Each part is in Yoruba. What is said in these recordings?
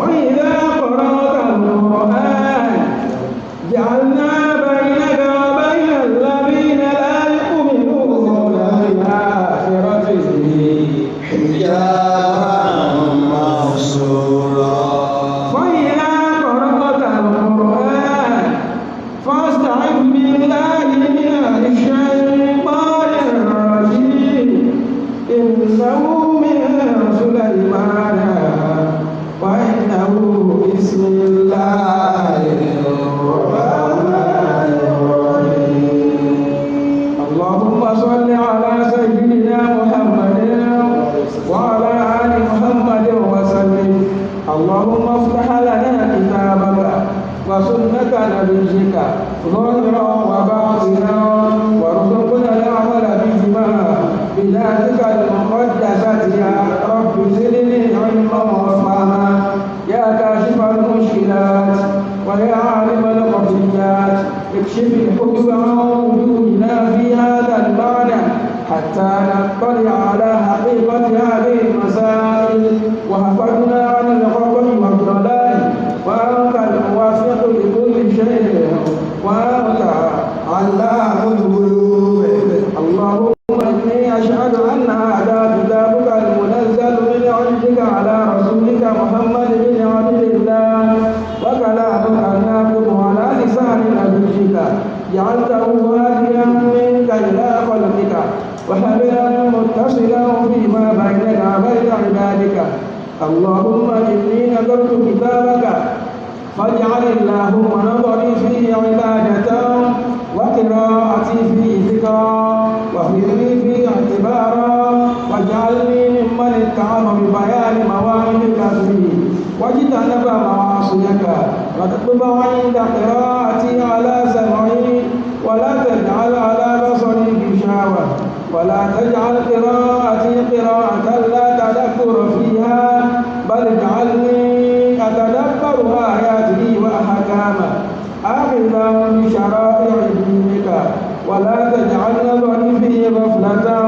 وإذا قرأت القرآن جعلنا بينك وبين الذين لا يؤمنون بالآخرة حجابا مستورا فإذا قرأت القرآن فاستعذ بالله من الشيطان الرجيم إنه من سليمان وإنه بسم الله الرحمن الرحيم اللهم صل على سيدنا محمد وعلى آل محمد وسلم اللهم افتح لنا كتابك وسنة نبيك ظاهرا وباطنا وارزقنا العمل بهما بذاتك المقدسة يا رب زدني علما وفهما يا كاشف المشكلات ويا عالم الخفيات اكشف الحجب عن وجودنا في هذا المعنى حتى نطلع على حقيقة هذه المسائل وحفظنا عن الخطأ والضلال وأنت الموافق لكل شيء وأنت علام الغيوب اللهم إني أشهد أن هذا كتابك المنزل من عندك على رسولك محمد بن عبد الله وكلامك الناطق على لسان نبيك جعلته هاديا منك إلى خلقك وحبلا متصلا فيما بينك وبين عبادك اللهم إني نذرت كتابك فاجعل اللهم نظري فيه عبادة وقراءتي فيه ذكرا وفهمي فيه اعتبارا واجعلني ممن اتعظ ببيان مواهبك فيه واجتنب معاصيك واكتب عند قراءتي على سمعي ولا تجعل على بصري غشاوة ولا تجعل قراءتي قراءة لا تذكر فيها بل اجعلني أتدبر آياته وأحكامه آخذا بشرائع دينك ولا تجعل نظري فيه غفلة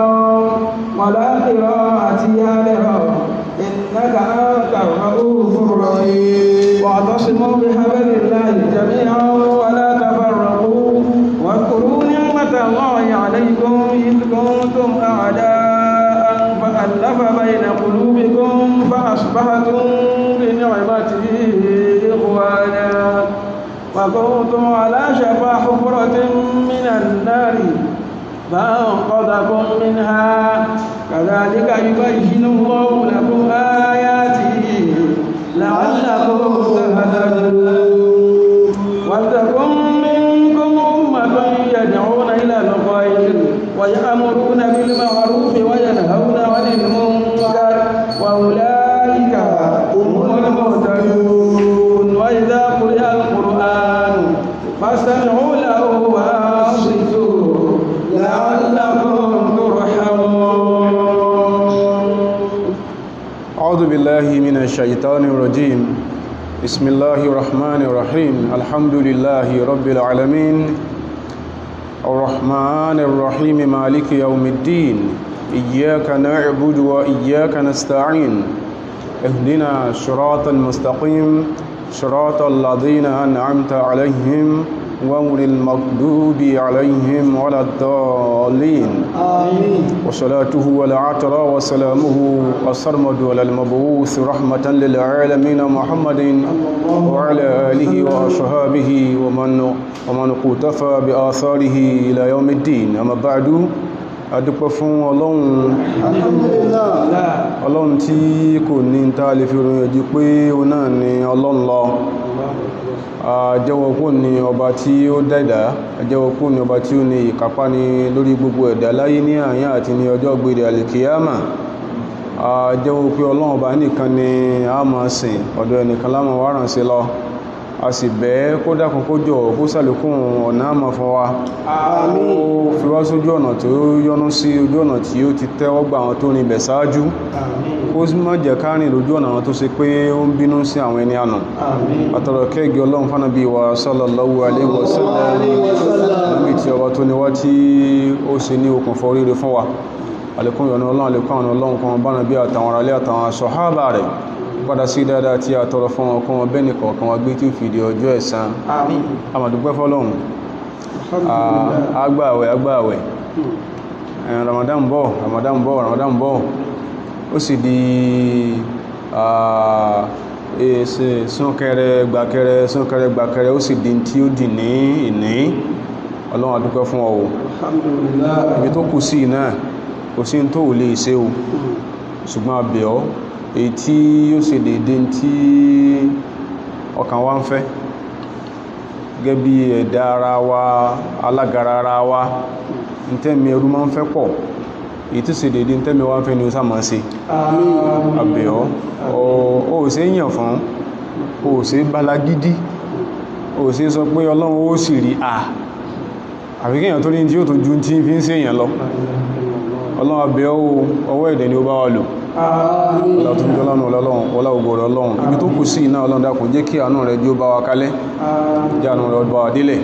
ولا قراءتي هادرا إنك أنت الرؤوف الرحيم واعتصموا بحبل الله جميعا ولا تفرقوا واذكروا نعمة الله عليكم إذ كنتم أعداء فألف بين قلوبكم فأصبحتم بنعمته إخوانا وكنتم على شفا حفرة من النار فأنقذكم منها كذلك يبين الله لكم آياته لعلكم تهتدون ولتكن منكم أمة يدعون إلى الخير ويأمرون بالمعروف وينهون عن المنكر وأولئك هم المهتدون وإذا قرئ القرآن فاستمعوا له وأنصتوا لعلكم ترحمون أعوذ بالله من الشيطان الرجيم بسم الله الرحمن الرحيم الحمد لله رب العالمين الرحمن الرحيم مالك يوم الدين إياك نعبد وإياك نستعين اهدنا الصراط المستقيم صراط الذين أنعمت عليهم غير المغضوب عليهم ولا الضالين آمين وصلاته والعطر وسلامه الصرمد على المبعوث رحمة للعالمين محمد وعلى آله وأصحابه ومن قتفى بآثاره إلى يوم الدين أما بعد adúpẹ́ fún ọlọ́run tí kò ní ta lè fi ròyìn ojú pé ó náà ni ọlọ́run lọ àjẹ́wọ̀kú ni ọba tí ó dẹ̀dá àjẹ́wọ̀kú ni ọba tí ó ní ìkápá ní lórí gbogbo ẹ̀dá láyé ní àyà àti ní ọjọ́ gbèrè alìkìyàmà àjẹ́wọ̀ pé ọlọ́run ọba nìkan ni a máa sìn ọ̀dọ̀ ẹnìkan lámà wá ràn sí lọ a sì bẹ́ẹ̀ kó dákun kó jọ kó sàlékún ọ̀nà àmà fún wa ó fi wá sójú ọ̀nà tó yọ́nú sí ojú ọ̀nà tí ó ti tẹ́wọ́ gbà àwọn tó rìn bẹ̀ sáájú ó sì má jẹ́ kárìn lójú ọ̀nà àwọn tó ṣe pé ó ń bínú sí àwọn ẹni àná àtọ̀rọ̀ kẹ́gì ọlọ́run fánàbí wa sallallahu alaihi wasallam níbi tí ọba tó níwá tí ó ṣe ní okùnfà oríire fún wa àlékún ìyọ̀nà ọlọ́run àlékún àwọn ọlọ́run kan bá nàbí àtàwọn aráalé àtàwọn sàhábà rẹ̀ padà sí dáadáa tí a tọrọ fún ọkàn wọn bẹ́ẹ̀ nìkan kan wá gbé tí ó fìdí ọjọ́ ẹ̀san àmín àmàdúpẹ́ fọ́lọ́run agbáwẹ̀ Ramadan bọ̀ ó sì di súnkẹrẹ gbàkẹrẹ ó sì di tí ó dì ní ìní Ọlọ́run adúpẹ́ fún ọ alhamdulillah ibi tó kù sí náà kò sí tó lè ṣe o ṣùgbọ́n abẹ̀ ọ́ èyí tí ó ṣe dédé tí ọkàn wa ń fẹ́ gẹ́gẹ́ bí ẹ̀dá ara wa alágara ara wa ntẹ́mi ẹrú máa ń fẹ́ pọ̀ èyí tí ṣe dédé ntẹ́mi wa ń fẹ́ ni ó sá máa ṣe àmín abẹ̀ ọ́ ó ṣe yàn fún ó ṣe balagídí ó ṣe sọ pé Ọlọ́run ó sì rí àfikíyàn tó ní tí ó tó ju tí fi ń ṣe èèyàn lọ Ọlọ́run abẹ́ ọwọ́ ẹ̀dẹ̀ ni ó bá wà lò ọlá ògbòrò Ọlọ́run ibi tó kù sí iná Ọlọ́run dákun jẹ́ kí àánú rẹ̀ jí ó bá wa kálẹ̀ jẹ́ àánú rẹ̀ bá wa délẹ̀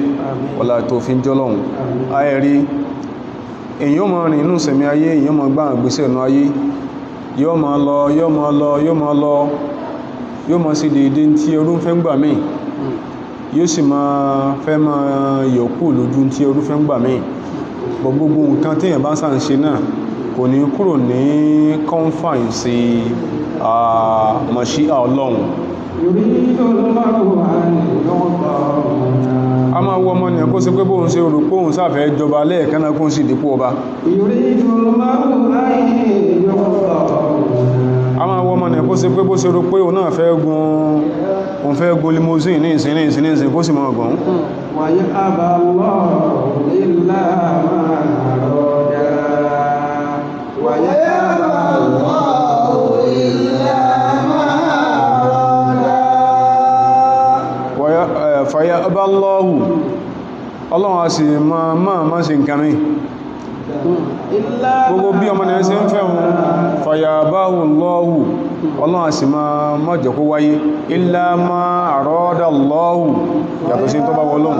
ọlá tó fi ń jọ́lọ́run ayẹ̀rí èyàn mọ̀ rìn inú sẹ̀mí ayé èyàn mọ̀ gbá àgbésẹ̀ inú ayé yóò mọ̀ sí dédé tí ẹrú ń fẹ́ gbà míì yóò sì máa fẹ́ máa yọ̀kú lójú tí ẹrú fẹ́ gbà míì bọ̀ gbogbo nǹkan tí èyàn bá sàn ṣe náà kò ní kúrò ní confine sí mọ̀ṣíà Ọlọ́run a máa wọ ọmọ ní ẹ̀kọ́ sí pé bóhun ṣe rò póhun sáfẹ́ jọba lẹ́ẹ̀kan náà kún sí ìdípò ọba a máa wọ ọmọ ní ẹ̀kọ́ sí pé bó ṣe rò pé òun náà fẹ́ gun limousine ní ìsìn kó sì máa gùn wàyí àbàlọ́rù ilá máa rọ̀dá wàyí àbàlọ́rù ilá fàyà abállọ́hù Ọlọ́run a sì máa sí nǹkan mi gbogbo bí ọmọ nìyàn sí ń fẹ́ wọn fàyà abáhù lọ́hù Ọlọ́run a sì máa jẹ́ kó wáyé ilá máa àrọ́dà lọ́hù yàtọ̀ sí tó bá wọlọ́hùn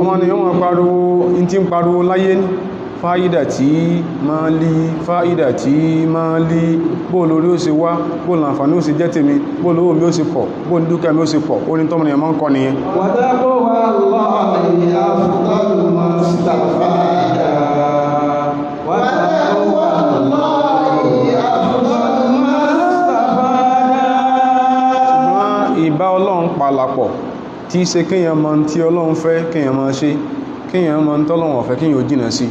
ọmọ nìyàn máa pariwo in ti ń pariwo láyé fáyídà tí máa lí bóòlù orí ó ṣe wá bóòlù àǹfààní ó ṣe jẹ́ tèmi bóòlù owó mi ó ṣe pọ̀ bóòlù dúkìá mi ó ṣe pọ̀ ó ní tọ́mọ nìyàn máa ń kọ́ nìyẹn ìbá Ọlọ́run pàlàpọ̀ tí í ṣe kíyàn mọ̀ tí Ọlọ́run fẹ́ kíyàn máa ṣe kíyàn mọ̀ tọ́lọ́run ọ̀fẹ́ kíyàn ó jìnà sí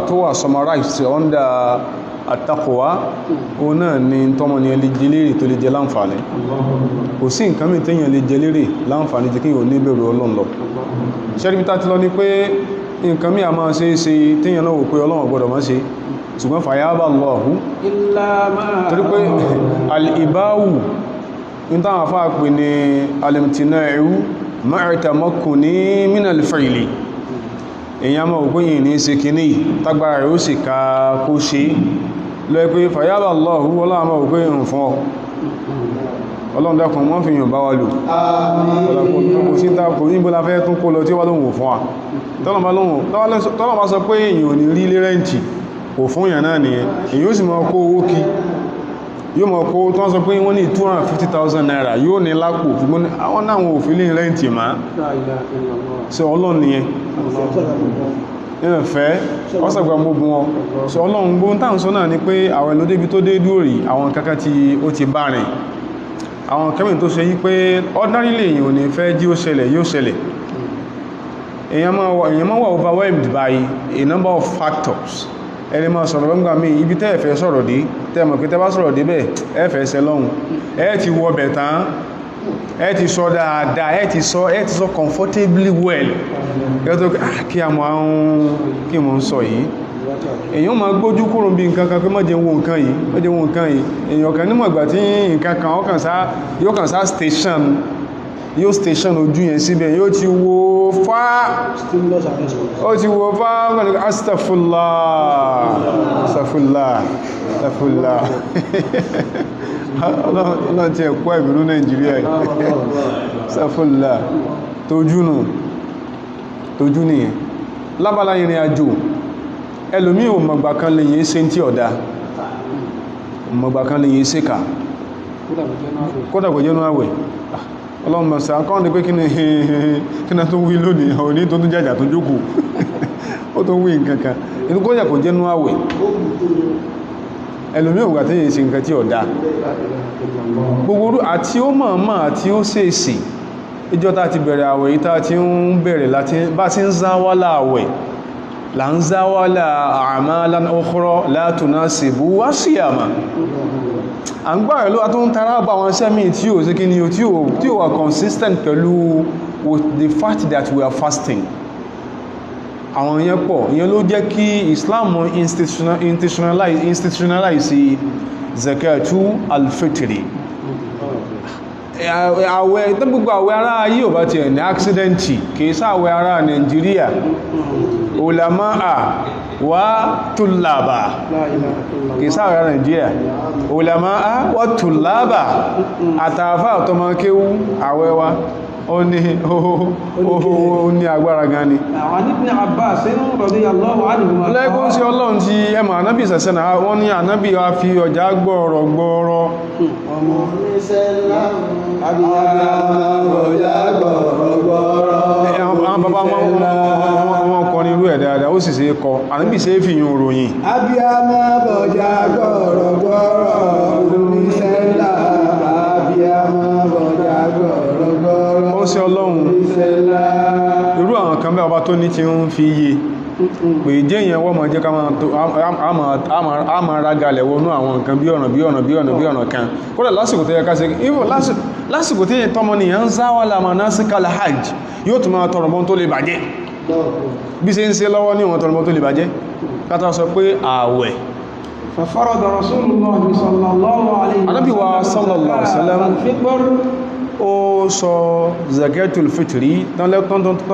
tó wà summarized under at-taqwa o náà ni tọ́mọ ni ẹlẹ́ jẹlérè tó lè jẹ láǹfààní kò sí nǹkan mìí tẹ́yàn lè jẹlérè láǹfààní jẹ́ kíyàn ó ní bẹ̀rù Ọlọ́run lọ ṣẹ́rìbítà ti lọ ní pé nǹkan mìí a máa ṣe tẹ́yàn náà wò pé Ọlọ́run gbọ́dọ̀ máa ṣe ṣùgbọ́n fàyàbà lọ́hù torí pé al'ibáwù ní táwọn afá pè ní alimtina ẹ̀rú ma'arita mọ́kù ní mínal fa'ili èyàn mọ́ ògbó yìí ní ṣe kìíní tágbàrà rẹ̀ ó sì ká kó ṣe lọ pé fàyàbà lọ́hù ọlọ́mọ́ ògbó yìí fún ọ Ọlọ́run dákun wọ́n fi yàn bá wa lò tọ́lọ̀ bá sọ pé èyàn ò ní rí lé rẹ́ǹtì kò fún ìyàn náà nìyẹn èyí ó sì máa kó owó kí yóò máa kó tó wọ́n sọ pé wọ́n ní 250,000 naira yóò ní lápò ṣùgbọ́n àwọn náà wọn ò fi lè rẹ́ǹtì má ṣe Ọlọ́run nìyẹn ẹ̀fẹ́ ọ́sàgbà gbogbo wọn ṣe Ọlọ́run gbóhun táwọn sọ náà ni pé àwọn ìlú débi tó dé dúrì àwọn kankan tí ó ti bá rìn àwọn kẹ́mìn tó ṣe yí pé ordinary èyàn ò ní fẹ́ jí ó ṣẹlẹ̀ yóò ṣẹlẹ̀ èyàn máa wà overwhelmed by a number of factors ẹni máa sọ̀rọ̀ gbọ́ngbà mí ibi tẹ́ ẹ̀fẹ́ sọ̀rọ̀ dé tẹ́mọ̀ pé tẹ́ bá sọ̀rọ̀ dé bẹ́ẹ̀ ẹ̀fẹ́ ṣẹ lọ́hun ẹ ti wọ bẹ̀ tán ẹ ti sọ dáadáa ẹ ti sọ comfortably well ẹ̀tọ́ kí a mọ̀ kí mọ̀ ń sọ yìí èyàn máa gbójú kúrò bí nǹkan kan pé má jẹ́ wo nǹkan yìí èyàn kan nímọ̀ ìgbà tí nǹkan kan yóò kàn sá station ojú yẹn síbẹ̀ yóò ti wo fá astagfirullah ọlọ́run ti ẹ̀kọ́ ìbínú Nàìjíríà astagfirullah tójú nìyẹn lábàlá ìrìn àjò ẹlòmí ò mọ̀gbà kan lè yìí ṣe tí ọ̀dá mọ̀gbà kan lè yìí ṣe ká kódà kò jẹ́nu àwẹ̀ ọlọ́run mọ̀sá kọ́ ní pé kí ní tó wí lónìí àwọn ní tó tún jàjà tó jókòó ó tó wí nǹkankan inú kódà kò jẹ́nu àwẹ̀ ẹlòmí ò gbà tí yìí ṣe nǹkan tí ọ̀dá gbogbo àti ó mọ̀ọ́mọ̀ àti ó ṣèèṣì ìjọ tá ti bẹ̀rẹ̀ àwẹ̀ yìí tá ti ń bẹ̀rẹ̀ láti bá ti ń záwálà àwẹ̀ là ń záwálà a'malan ukhra la tunasibu wasiyama à ń gbáyẹ̀ ló tó ń tara bá wọn sẹ́mì tí ó sí kí ni tí ó wà consistent pẹ̀lú with the fact that we are fasting àwọn yẹn pọ̀ ìyẹn ló jẹ́ kí Islam institutionalize zakatu al-fitri àwẹ̀ tó gbogbo àwẹ̀ ará ayé ò bá ti ẹ̀ ní accidenti kìí sáwẹ̀ ará Nàìjíríà ulama'a wa tullaba kìí sáwẹ̀ ará Nàìjíríà ulama'a wa tullaba àtàfà àtọmọkéwú àwẹ̀ wa ó ní agbára gan ni lẹ́gbọ́n sí ọlọ́run tí ẹmà ànábì sẹ̀sẹ̀nà wọ́n ní ànábì wa fi ọjà gbọ́ọ̀rọ̀ àwọn bàbá wọn kọ ní irú ẹ̀ dáadáa ó sì ṣe kọ ànábì ṣe fi yùn ròyìn abiyama bọ̀jà gbọ́ọ̀rọ̀ oníṣẹ́lá abiyama bọ̀jà gbọ́ọ̀rọ̀ ó sí ọlọ́run irú àwọn kan bẹ́ ọba tó ní ti ń fi yé pé jẹ́ ìyẹn wọ́n máa jẹ́ ká máa rágalẹ̀ wọnú àwọn nǹkan bí ọ̀nà kan kódà lásìkò tó yẹ ká ṣe lásìkò tí yẹn tọ́mọ nìyàn ń záwàlá manasikal hajj yóò tún máa tọrọ mọ́ tó lè bàjẹ́ bí ṣe ń ṣe lọ́wọ́ ní wọn tọrọ mọ́ tó lè bàjẹ́ kátà sọ pé ààwẹ̀ ففرض رسول الله صلى الله عليه وسلم Ànábì wa sallallahu alaihi wasallam ó sọ zakatul fitri tán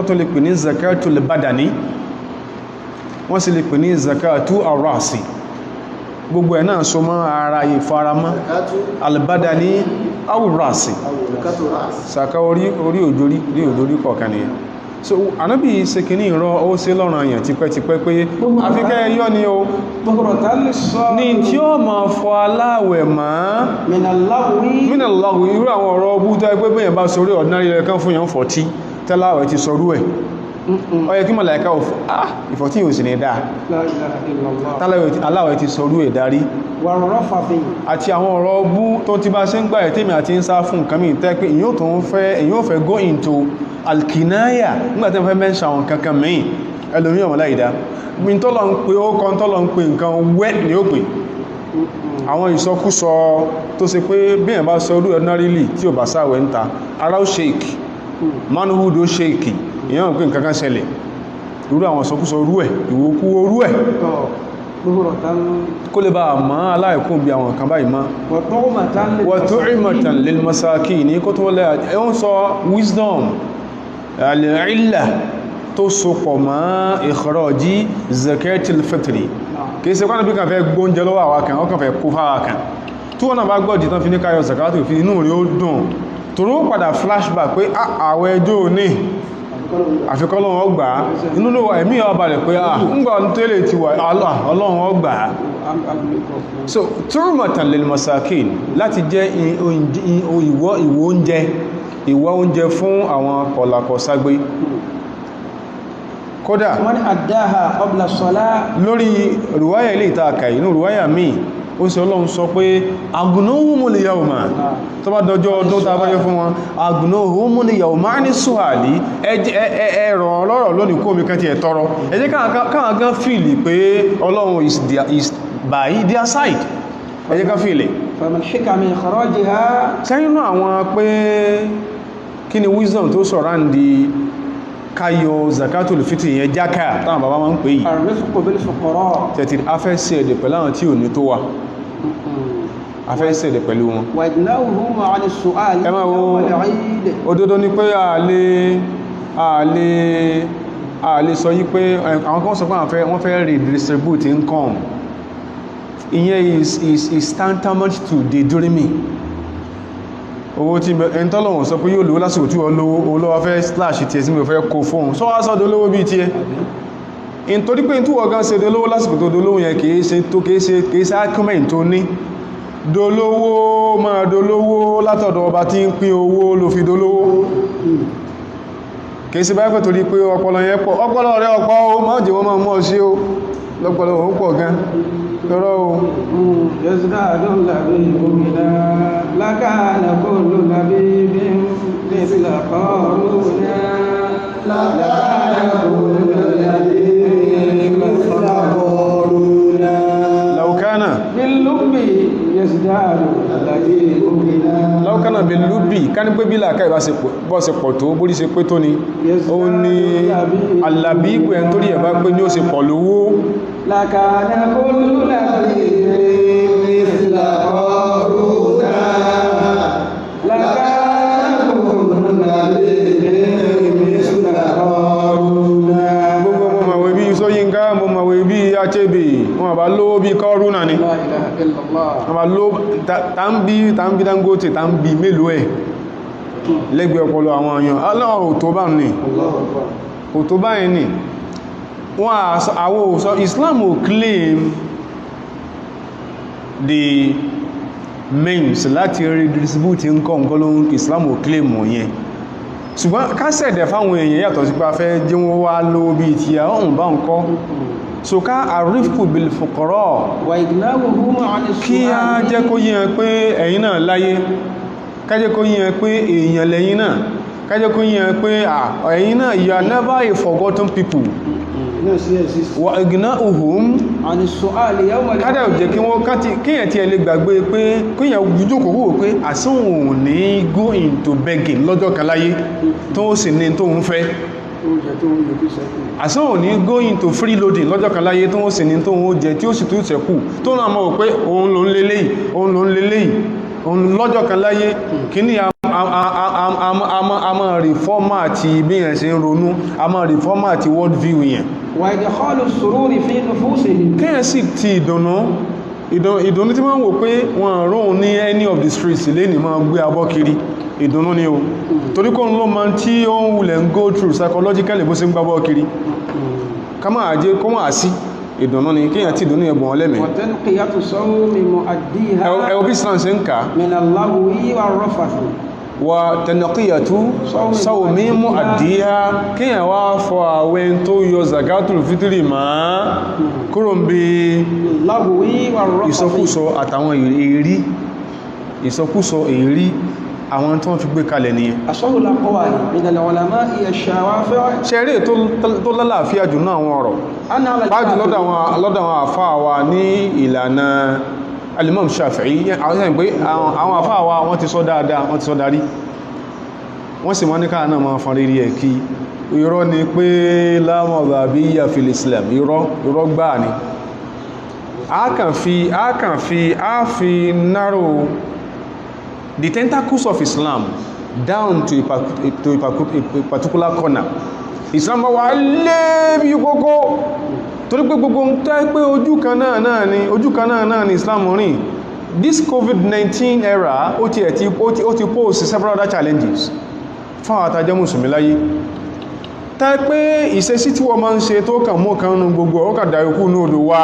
tó lè pè ní zakatul badani wọ́n sì lè pè ní zakatu arasi gbogbo ẹ̀ náà so mọ́ ara ìfaramọ́ albadani awurasi saka orí òjòrí kọ̀ọ̀kan nìyẹn so Ànábì ṣe kìíní ìrọ ó ṣe lọ́rọ̀ àyàn tipẹ́tipẹ́ pé àfikẹ́ yọ́ ni o ní tí ó ma fọ aláwẹ̀ mọ́ mínàláwì irú àwọn ọ̀rọ̀ ọbú tó ẹgbẹ́ bẹ́yàn bá sorí ordinary rẹ̀ kan fún yàn 40 tẹ́láwẹ̀ ti sọrú ẹ̀ ó yẹ kí màláíkà ìfọ̀tí yóò sì ní dáa aláwẹ̀ ti sọrú ẹ̀ darí àti àwọn ọ̀rọ̀ ọbú tó ti bá ṣe ń gbà ẹ̀tẹ́mì àti ń sá fún nǹkan mìí tẹ́ pé èyàn fẹ́ go into alkinaya nígbàtí wọ́n fẹ́ mẹ́ṣà àwọn kankan mìí ẹlòmí ọmọlá ìdá min tọ́lọ ń pè ó kan tọ́lọ ń pè nǹkan wẹ́ ní ó pè àwọn ìsọkúsọ tó ṣe pé bí ẹ̀ bá sọ orú ordinarily tí ò bá sáwẹ̀ ń ta ara ó shake manhood ó shake ìyẹn pé nǹkan kan ṣẹlẹ̀ irú àwọn ìsọkúsọ orú ẹ̀ ìwòkú orú ẹ̀ kó lè bá àmá aláìkún bí àwọn kan báyìí má watu'imatan lil masakin ní kó tó lẹ́ ẹ̀wọ́n sọ wisdom al-illa tó sopọ̀ mọ́ ikhraji zakatil fitri kìí ṣe kọ́nà bí kan fẹ́ gbóúnjẹ lọ́wọ́ àwa kan ọkàn fẹ́ kó fáwà kan tí wọ́n náà bá gbọ́dì tán fi ní káyọ zakatul fi inú rí ó dùn tó ró padà flashback pé àwẹ̀ ẹjọ́ ní àfikọ́lọ́wọ́ ọgbà inú ló wà ẹ̀mí ọba rẹ̀ pé ńgbà tẹ́lẹ̀ ti wà ọlọ́run ọgbà so turmatan lil masakin láti jẹ́ ìwọ oúnjẹ fún àwọn kọ̀làkọ̀ságbé kódà wọ́n àdáhà qabla salat lórí rùwáyà ilé ìtaàkà inú rùwáyà míì ó sì ọlọ́run sọ pé agùnóhùnmùlì yawma tó bá dọjọ́ ọdún tó bá yẹ fún wọn agùnóhùnmùlì yawma ní sùhàlì ẹ̀rọ ọlọ́rọ̀ lónìí kó omi kan ti ẹ̀tọ́rọ ẹ jẹ́ káwọn gan fìlì pé ọlọ́run is by their side ẹ jẹ́ ká fìlì sẹ́yìn náà àwọn pé kí ni wisdom tó sọ̀rọ̀ ń di káyọ zakatul fitri yẹn jákà táwọn bàbá máa ń pè yìí tẹ̀tì afẹ́sẹ̀ èdè pẹ̀lú àwọn tí ò ní tó wà afẹ́sẹ̀ èdè pẹ̀lú wọn ẹ máa wo òdodo ni pé a lè sọ yí pé àwọn kan sọ pé wọ́n fẹ́ redistribute income ìyẹn is tantamount to daydreaming owó tí ẹni tọ́lọ̀wọ̀n sọ pé yóò lówó lásìkò tí wọ́n lówó olówó fẹ́ slash tí ẹ̀sí mi ò fẹ́ kó fóun sọ wá sọ́dọ̀ olówó bí tí ẹ in torí pé tí wọ́n gan ṣe dolówó lásìkò tó dolówó yẹn kìí ṣe argument tó ní dolówó máa dolówó látọ̀dọ̀ ọba tí ń pín owó ló fi dolówó kìí ṣe báyìí pé torí pé ọpọlọ yẹn pọ̀ ọpọlọ rẹ̀ ọ̀pọ̀ o máa jẹ́ wọ́n máa mọ́ sí o lọ́pọlọ òun pọ̀ gan lọ́rọ̀ o lọ́kànà bí lúbì ká ní pé bí làákà ìbáṣepọ̀ tó bórí ṣe pé tó ni ó ní alàbí ìpò ẹn torí ẹ̀bá pé ní ó ṣe pọ̀ lówó lákàánà kó lúlà bí i ìfìlà ọrùnà lákàánà kó lúlà bí i ìfìlà ọrùnà gbogbo mọ̀ màwé bí Ṣóyínká mọ̀ màwé bí Achebe wọn bá lówó bí Kọ́rúnà ni tàbí Dangote tàbí mélòó ẹ̀ lẹ́gbẹ̀ẹ́ ọpọlọ àwọn èèyàn aláwọ̀ tó bá ní ò tó bá ẹ̀ ní wọ́n àwọ̀ òsọ Islam ò claim the means láti redistribute nǹkan lóhun Islam ò claim yẹn ṣùgbọ́n kásẹ̀dẹ̀ fáwọn èèyàn yàtọ̀ sí pé a fẹ́ jẹ́ wọ́n wá lówó bí i ti àwọn bá ń kọ́ so ká àrífkù bil fuqara kí a jẹ́ kó yíyan pé ẹ̀yin náà láyé ká jẹ́ kó yíyan pé èèyàn lẹ́yìn náà ká jẹ́ kó yíyan pé ẹ̀yin náà you are never a forgotten people wa igna'uhum kádà jẹ́ kí wọ́n kíyàn tí ẹ lè gbàgbé pé kíyàn jókòó wò pé àsíwọ̀n ní go into begging lọ́jọ́ kan láyé tó sì ní tó ń fẹ́ àsíwọ̀n ní go into free loading lọ́jọ́ kan láyé tó sì ní tó ń jẹ tí ó sì tó ṣẹ̀kù tó náà mọ̀ pé òun ló ń lélẹ́yìí òun lọ́jọ́ kan láyé kí ní a máa rí fọ́màtì bí yẹn ṣe ń ronú a máa rí fọ́màtì world view yẹn kíyàn sì ti ìdùnnú tí wọ́n wò pé wọ́n rọrùn ní any of the streets lè ní máa gbé abọ́ kiri ìdùnnú ni o torí kó ń lọ ma tí ó ń wulẹ̀ ń go through psychologically bó ṣe ń gbábọ́ kiri ká máa jẹ́ kó máa sí ìdùnnú ni kíyàn tí ìdùnnú ẹgbọ̀n ọlẹ́mẹ̀ ẹwọ bí islam ṣe ń ká wa tanqiyatu sawmi mu'addiha kíyàn wá fọ àwẹ̀ tó yọ zakatul fitri máa kúrò ń bí ìsọkúsọ àtàwọn èrí àwọn tó ń fi gbé kalẹ̀ nìyẹn ṣeré tó lálàáfíà jù náà wọn ọ̀rọ̀ pàájú lọ́dọ̀ àwọn àfáà wa ní ìlànà Al-Imam Shafi'i àwọn àfáà wa wọ́n ti sọ dáadáa wọ́n ti sọ darí wọ́n sì mọ́ ní káà náà máa fọn rírí ẹ̀ kí irọ́ ni pé la madhabiyya fil Islam irọ́ gbáà ni a fi narrow the tentacles of Islam down to a particular corner. Islam wà lé bí kókó torí pé gbogbo ń tẹ́ pé ojú kan náà ni Islam rìn. This COVID-19 era ó ti pose several other challenges fún àwọn àtàjẹ́ mùsùlùmí láyé tẹ́ pé ìṣesí tí wọ́n máa ń ṣe tó kàn mọ́ kan nú gbogbo ọkàdà ikú ní odò wà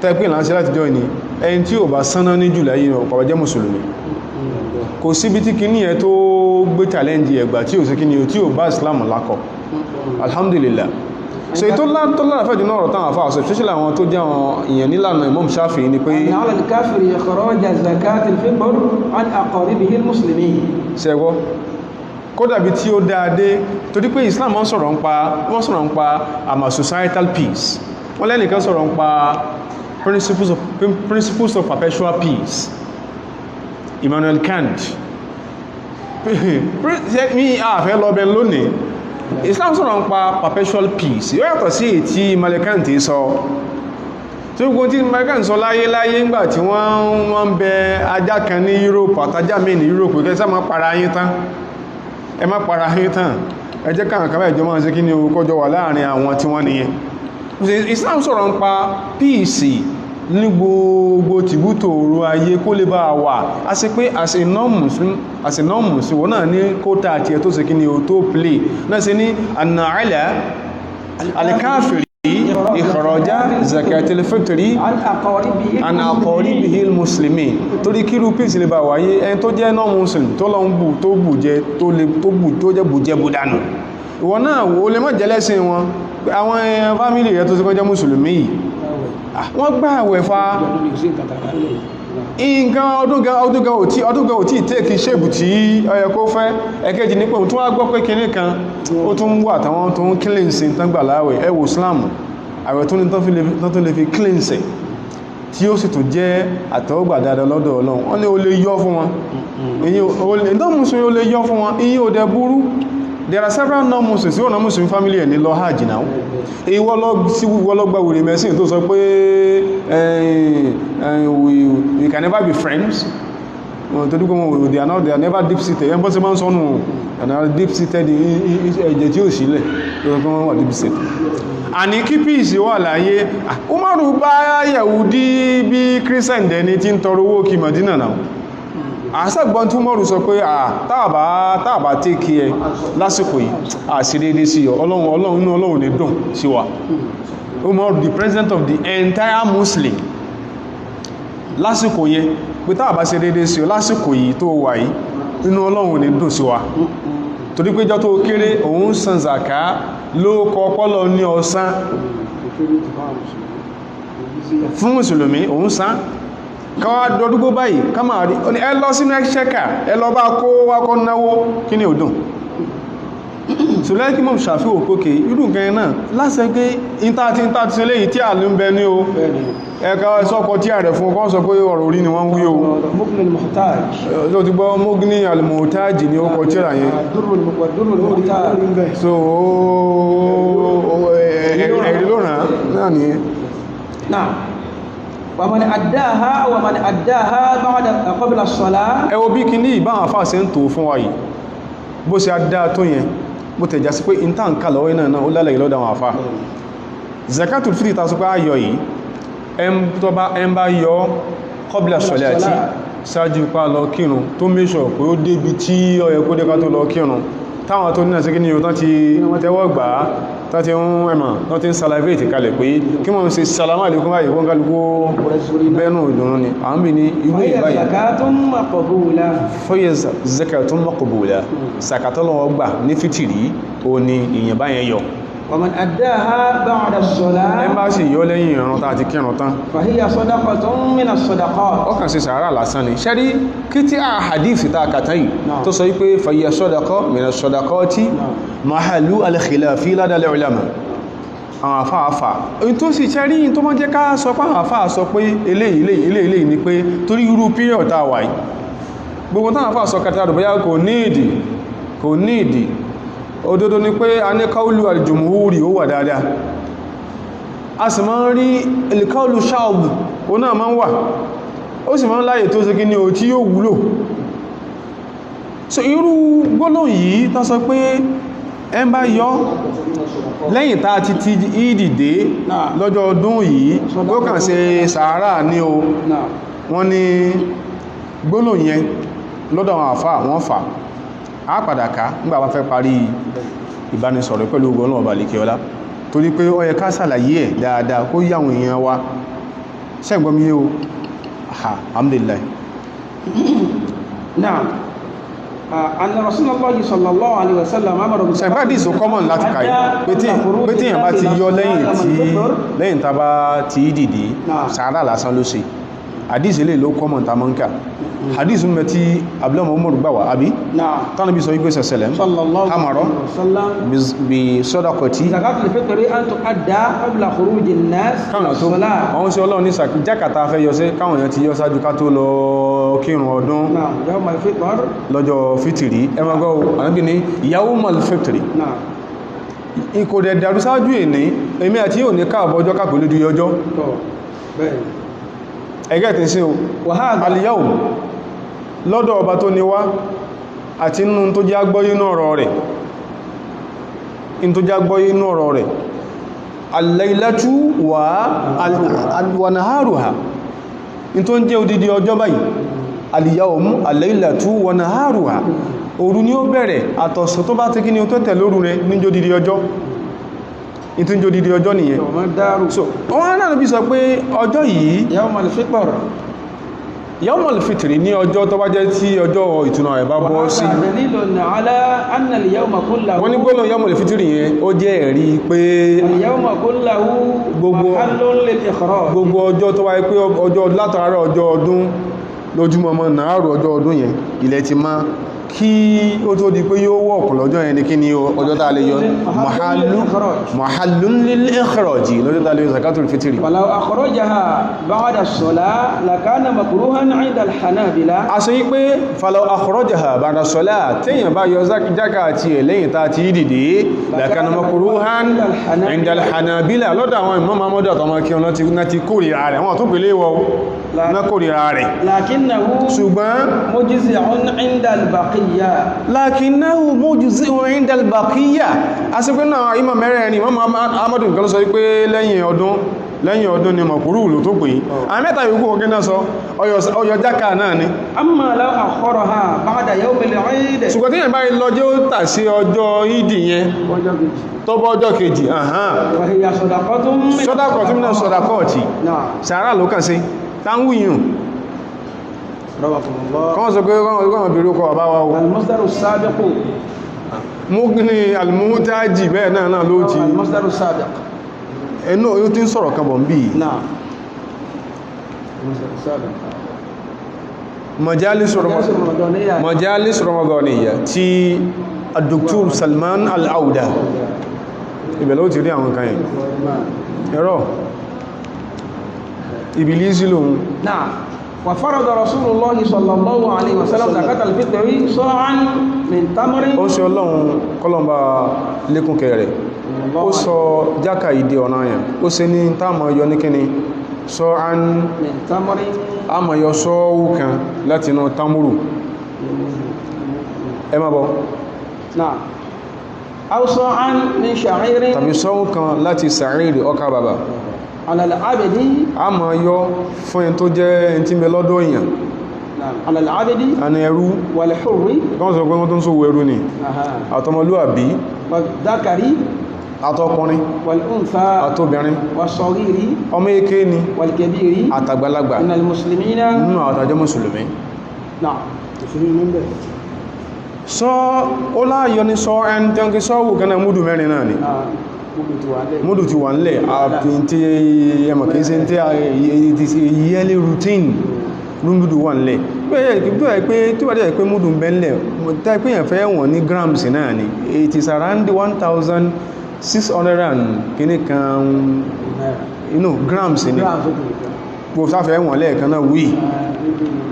tẹ́ pé ìlànṣẹ́ láti jọ ìní ẹni tí ò bá sánná ní jù láyé ọ̀pọ̀ jẹ́ mùsùlùmí kò síbi tí kìíní ẹ tó gbé challenge ẹgbà tí ò sí kíní tí ò bá Islam lákọ̀ alhamdulillah so ètò láàfẹ́ jù náà rọ̀ táwọn àfáà ọ̀sẹ̀ especially àwọn tó jẹ́ àwọn èèyàn nílànà Imam Shafi'i ni pé ṣẹgbọ́ kódàbí tí ó dáadé torí pé Islam wọ́n sọ̀rọ̀ ń pa àmà societal peace wọ́n lẹ́nìkan sọ̀rọ̀ ń pa principles of perpetual peace Immanuel Kant mi àfẹ́ lọ́bẹ̀ lónìí Islam sọ̀rọ̀ ń pa perpetual peace yóò yàtọ̀ sí ètí Immanuel Kant sọ tí ó gbọ́n tí Immanuel Kant sọ láyé ńgbà tí wọ́n ń bẹ ajá kan ní Europe àtajá mi ní Europe kẹ́ sá máa para yín tán ẹ má para yín tán ẹ jẹ́ káàkiri kábà ìjọ máa ṣe kí ni kọjọ wà láàrin àwọn tí wọ́n nìyẹn Islam sọ̀rọ̀ ń pa peace ní gbogbo tìbútò òru ayé kó lè bá wà a sì pé as a non-Muslim wọ́n náà ní kóta àti ẹ̀ tó sì kí ni o tó play náà sí ní ànà àìlẹ̀ alìkáàfìrí ìkọ̀rọ̀já zakatil fitri عن أقاربه an aqaribihi al-muslimin torí kí rú píìsì lè bá wáyé ẹni tó jẹ́ non-muslim tó lọ ń bù tó bù jẹ tó jẹ́ bù jẹ bù dànù ìwọ náà wo lè má jẹ́lẹ́sìn wọn àwọn fámílì rẹ̀ tó sì kọjá mùsùlùmí yìí wọ́n gbà àwẹ̀ fa nǹkan ọdún gan ò tí tẹ́ẹ̀kì ṣèbù tí ọyẹ kó fẹ́ ẹ̀kẹ́jì ní pé òun tó wá gbọ́ pé kìíní kan ó tún wà táwọn tó ń kílìnsì tán gbà láwẹ̀ ẹwò Islam àwẹ̀ tó ní tán tó lè fi kílìnsì tí ó sì tún jẹ́ àtẹ́wọ́gbà dáadáa lọ́dọ̀ Ọlọ́run wọ́n ní ó lè yọ́ fún wọn ìdánmùsùn ó lè yọ́ fún wọn iye ò dẹ̀ burú. There are several non-Muslims tí wọ́n náà Muslim family ẹ̀ ní lọ hajj náà èyí wọ́n lọ gba wèrè mẹ́sìn tó sọ pé we can never be friends tó dúkọ́ wọn they are never deep-seated ẹn bọ́ sí máa ń sọ́nù and are deep-seated ẹ̀jẹ̀ tí ó sílẹ̀ tó kọ́ wọ́n wà deep-seated àní kí peace wà láyé Umaru bá Yahudi bí Christian dẹni tí ń tọrọ owó kí Madina náà àṣàgbọ́n tí mọ́rù sọ pé tàbà tí kí ẹ lásìkò yìí àṣírédé sí Ọlọ́run inú Ọlọ́run ní dùn sí wa Umaru the president of the entire Muslim lásìkò yẹn pé tàbà ṣe dédé sí lásìkò yìí tó wà yìí inú Ọlọ́run ní dùn sí wa torí pé jọ tó kéré òun san zaka ló kọ pọ́lọ ní ọ̀sán fún mùsùlùmí òun san káwà dọdúgbó báyìí ká máa rí ẹ lọ sínú ẹ̀ṣẹ́kà ẹ lọ bá kó wákọ́ náwó kí ní òdùn ṣùlẹ́kí mọ̀ ṣàfíwò pókè irú nǹkan náà lásẹ̀ pé ìntàtí sí léyìí tí à ń bẹ ní o ẹ̀ka ẹ̀sọ́kọ̀ tí a rẹ̀ fún ọkọ́ sọ pé ọ̀rọ̀ orí ni wọ́n wí o ló ti gbọ́ Mughni al-Muhtaj ní ọkọ̀ tí ra yẹn so ẹ̀rí ló ràn náà ní ومن أداها بعد قبل الصلاة ẹ wo bí kí ní ìbáwọn àfáà sí ń tó fún wa yìí bó ṣe adá tó yẹn bó tẹ̀já sí pé ìntànkà lọ́wọ́ iná náà ó lálẹ̀ ìlọ́dà wọn àfáà zakatul fitri ta sọ pé ayọ̀ yìí ẹn bá yọ qabla salati ṣáájú pa lọ kírun tó mẹ́ṣọ̀ pé ó débi tí ó yẹ kó déka tó lọ kírun táwọn tó nínà sí kí ní yóò tán ti tẹ́wọ́ gbà á tán ti ń ẹ̀mà tán ti ń salivate kalẹ̀ pé kí wọ́n ṣe salama alaykum báyìí wọ́n kálukú bẹ́ẹ̀nù ìdùnnú ni a ń bì ní irú ìbáyìí fọ́yẹ̀ zakatun maqbula sàkàtọ́lọ́wọ́ gbà ní fìtìrí ó ní ìyẹn báyẹn yọ ومن أداها بعد الصلاة ẹ bá sì yọ lẹ́yìn ìrun tá a ti kírun tán فهي صدقة من الصدقات ó kàn sí sàárà lásán ni ṣẹ́rí kí tí a hadith ta kàtà yìí tó sọ wípé فهي صدقة من الصدقات محل الخلاف لدى العلماء àwọn àfáàfà in tó sì ṣẹ́rí in tó mọ́ jẹ́ ká sọ pé àwọn àfáà sọ pé eléyìí ni pé torí irú period tá a wà yìí gbogbo táwọn àfáà sọ kàtà rẹ̀ bóyá kò ní ìdí òdodo ni pé a ní káúlù al-jumhuri ó wà dáadáa a sì máa ń rí il-káúlù ṣáàbù ó náà máa ń wà ó sì máa ń láyè tó ṣe kí ní o tí yóò wúlò so irú gbólóhùn yìí tán sọ pé ẹ bá yọ lẹ́yìn tá a ti ìdìdé lọ́jọ́ ọdún yìí ó kàn ṣe sàárà ní o wọ́n ní gbólóhùn yẹn lọ́dọ̀ àwọn àfáà wọ́n fà á padà ká nígbà wá fẹ́ parí ìbánisọ̀rọ̀ pẹ̀lú ogun ọlọ́wọ̀ balẹ̀kẹ́ ọlá torí pé ó yẹ ká ṣàlàyé ẹ̀ dáadáa kó yí àwọn èèyàn wa ṣẹ́gbọ́mí o alhamdulillah náà anna Rasulullah sallallahu alaihi wasallam amara bi ṣẹ̀gbádìí so common láti kàí pé tí èèyàn bá ti yọ lẹ́yìn tá bá ti dìde sàárà lásán ló ṣe hadith ilé ló common ta mọ́ǹkà hadith mẹ́ tí abúlọ́mọ̀ Umar gbà wá àbí tánà bí sọ wípé sẹ̀sẹ̀lẹ̀m hamaro bí sọ́dọ̀kọ̀tí zakatul fitri an tu'adda qabla khuruji an-nas lis-salah àwọn sí ọlọ́run ní jákàtà fẹ́ yọ sí káwọn èèyàn ti yọ sáájú ká tó lọ kírun ọdún lọ́jọ́ fitri ẹmọgọ́ ànábì ní yawmal fitri ikò dẹ̀ dàrú sáájú èní èmi àti yóò ní káàbọ̀ ọjọ́ kápẹ̀ lójú ọjọ́ ẹgẹ́ tí sí o al-yawm lọ́dọ̀ ọba tó ní wá àti inú tó jẹ́ agbọ́yé inú ọ̀rọ̀ rẹ̀ al-laylatu wa naharuha in tó ń jẹ́ odidi ọjọ́ báyìí al-yawm al-laylatu wa naharuha òru ni ó bẹ̀rẹ̀ àtọ̀sán tó bá ti kí ni ó tó tẹ̀ lóru rẹ̀ níjó odidi ọjọ́ ìtún jò dídí ọjọ́ nìyẹn yawma daru so wọ́n náà bí sọ pé ọjọ́ yìí yawmal fitr Yawmul Fitri ní ọjọ́ tó bá jẹ́ tí ọjọ́ ìtúnu rẹ̀ bá bọ́ sí dalilun ala anna al-yawma kullahu wọ́n ní gbọ́nà Yawmul Fitri yẹn ó jẹ́ ẹ̀rí pé al-yawma kullahu Gbogbo- mahallun lil-ikhraj gbogbo ọjọ́ tó wáyé pé ọjọ́ látàárọ̀ ọjọ́ ọdún lójúmọmọ náàrù ọjọ́ ọdún yẹn ilẹ̀ ti má kí ó tó di pé yóò wọ́pù lọ́jọ́ yẹn ní kí ni ọjọ́ tá a lè yọ mahallun lil ikhraj lọ́jọ́ tá a lè yọ zakatul fitri ولو أخرجها بعد الصلاة لكان مكروها عند الحنابلة a sọ yí pé falau akhrajaha ba'da salat téèyàn bá yọ jákà àti ẹ̀ lẹ́yìn tá a ti dìde lakana makruhan inda al-hanabila lọ́dọ̀ àwọn Imam Ahmad àtọmọ kí wọn ti kórìíra rẹ̀ wọ́n tó pèlé wọ náà kórìíra rẹ̀ لكنه ṣùgbọ́n مجزع عند البقية lakinnahu mujzi'un 'inda al-baqiyya asìpé náà ìmọ̀ mẹ́rẹ̀ ni Imam Ahmad nǹkan ló sọ wípé lẹ́yìn ọdún ni mọ̀kúrú ló tó pè àwọn mẹ́ta yòókù ọgẹ́ náà sọ ọyọ jákà náà ni أما لو أخرها بعد يوم العيد ṣùgbọ́n tí yẹn báyìí lọ́jọ́ ó tà sí ọjọ́ ìdì yẹn tó bọ́ ọjọ́ kejì وهي صدقة من sọ́dákọ̀ tí mìíràn sọ́dákọ̀ tí نعم sàárà ló kàn sí táwùyùn رحمكم الله kọ́ sọ pé kọ́mọ̀ bèèrè kọ bàbá wa o المصدر السابق mú ní almuhtaji bẹ́ẹ̀ náà ló ti المصدر السابق ẹnú yóò tí ń sọ̀rọ̀ kan bọ̀ ń bí نعم المصدر السابق majalis الرمضانية majalis ramadaniya tí Dr. Salman Al-Auda ibẹ̀ ló ti rí àwọn kan yẹn ẹ̀rọ Ìbílísì lòun نعم وفرض رسول الله صلى الله عليه وسلم زكاة الفطر صاعا من تمر ó ṣe ọlọ́run kọlọmbà lékún kẹrẹ ó sọ jákà ìdí ọ̀nà yẹn ó ṣe ní táàmà yọ ní kíni sọ án من تمر àmà yọ sọ́ọ̀wù kan láti inú tamuru ẹ má bọ́ نعم أو صاعا من شعير tàbí sọ́ọ̀wù kan láti sàárìrì ọkà bàbà على العبد àmà yọ fún ẹni tó jẹ́ ẹni tí ń bẹ lọ́dọ̀ èèyàn نعم على العبد àni ẹrú والحر kan sọ pé wọ́n tó ń sòwò ẹrú ni أها. àtọmọlúàbí والذكر àtọkùnrin والأنثى àtobìnrin والصغير ọmọ èké ni والكبير àtàgbàlagbà من المسلمين nínú àwọn àtàjẹ́ mùsùlùmí نعم مسلمين من ده sọ ó láàyọ ní sọ ẹni tí wọ́n kí sọ́wọ́ kan náà múdù mẹ́rin náà ni múdù ti wà nílẹ̀ àfi tí ẹmọ̀ kìí ṣe tí yearly routine múdù wà nílẹ̀ tí wà dẹ̀ pé múdù ń bẹ nílẹ̀ tá pé yẹn fẹ́ wọ̀n ní grams náà ni it is around 1,600 and kìíní kan grams ni bó sáfẹ́ wọ̀n lẹ́ẹ̀kan náà wí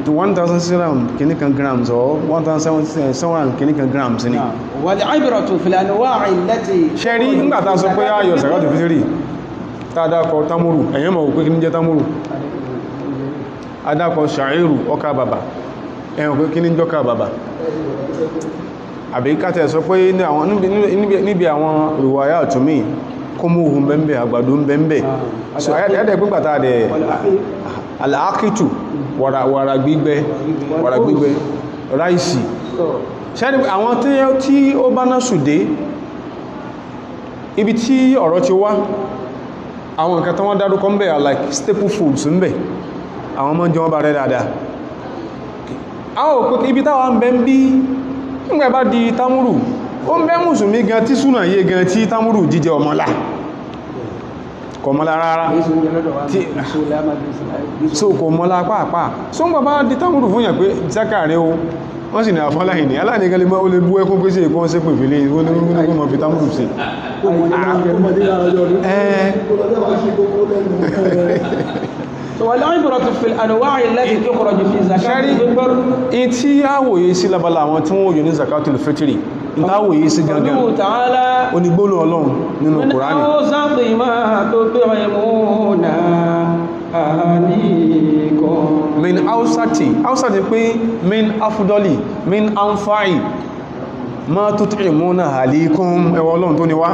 to 1,600 kìíní kan grams or 1,700 kìíní kan grams ni والعبرة في الأنواع التي ṣẹ́rí nígbàtà sọ pé ayọ̀ sàkátù fitri tàdákọ̀ tamuru ẹ̀yẹ́ mọ̀ òpé kí ní jẹ́ tamuru adákọ̀ ṣàírù ọkà bàbà ẹ̀yàn òpé kí ní jọ́kà bàbà àbí kátẹ̀ sọ pé níbi àwọn ìwàyà àtúnmí kó mú ohun bẹ́m̀bẹ̀ àgbàdo bẹ́m̀bẹ̀ so ẹ̀dẹ̀ pípàtà dẹ̀ aláàkìtù wàrà gbígbẹ ráìsì ṣẹ́rí àwọn tí ó bá náà sùdé ibi tí ọ̀rọ̀ ti wá àwọn nǹkan tó wọ́n dárúkọ ń bẹ̀ like staple foods ń bẹ̀ àwọn ọmọ jẹ wọ́n bá rẹ̀ dáadáa àwọn òpó ibi táwà ń bẹ ń bí nígbà bá di támúrù ó ń bẹ mùsùlùmí gan tí súnà yé gan tí támúrù jíjẹ ọmọlá kọmọlá rárá so kọmọlá pàápàá so ń bàbá di támúrù fún yàn pé zákàrí o wọ́n sì ní àfọ́láhì ní aláàníkan lè mọ́ ó lè bú ẹkún pé sí èkó wọ́n sí pè fìlé ìwọ́n mọ̀ fi támùrù sí والعبرة في الأنواع التي تخرج في زكاة الفطر in tí a wòye sí labala àwọn tí wọ́n yọ ní zakatul fitri in tá wòye sí gangan قوله تعالى onígbónú ọlọ́run nínú من kùránì أوسط ما تطعمون أهليكم min ausati pé min afudoli min anfa'i ma tut'imuna ahlikum ẹwọ ọlọ́run tó ní wá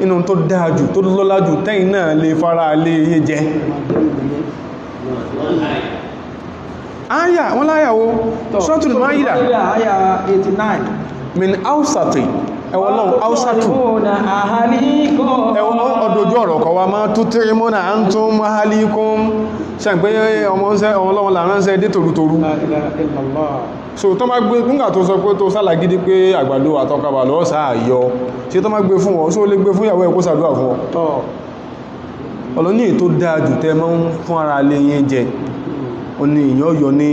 inú tó dájú tó lọ́lájú tẹ́yìn náà lè fara lè yé jẹ áyà wọ́n láyàwó Suratul Maida àyà 89 min ausati ẹwọ náà áúsàtù ẹwọ ọdójú ọ̀rọ̀ kọ wa máa tó tẹ́rẹ mọ́nà à ń tún mahalikun ṣe pé ọmọ ọlọ́wọ́ làránṣẹ́ dé torútorú so tó má gbé nígbà tó sọ pé tó sálàgídí pé àgbàdo àtọkàbà lọ́ sáàyọ ṣe tó má gbé fún ọ só lè gbé fún ìyàwó ẹ̀kó sàdúrà fún ọ ọlọ́ní tó dáa jù tẹ́ mọ́ fún ara lè yẹn jẹ ó ní ìyàn yọ ní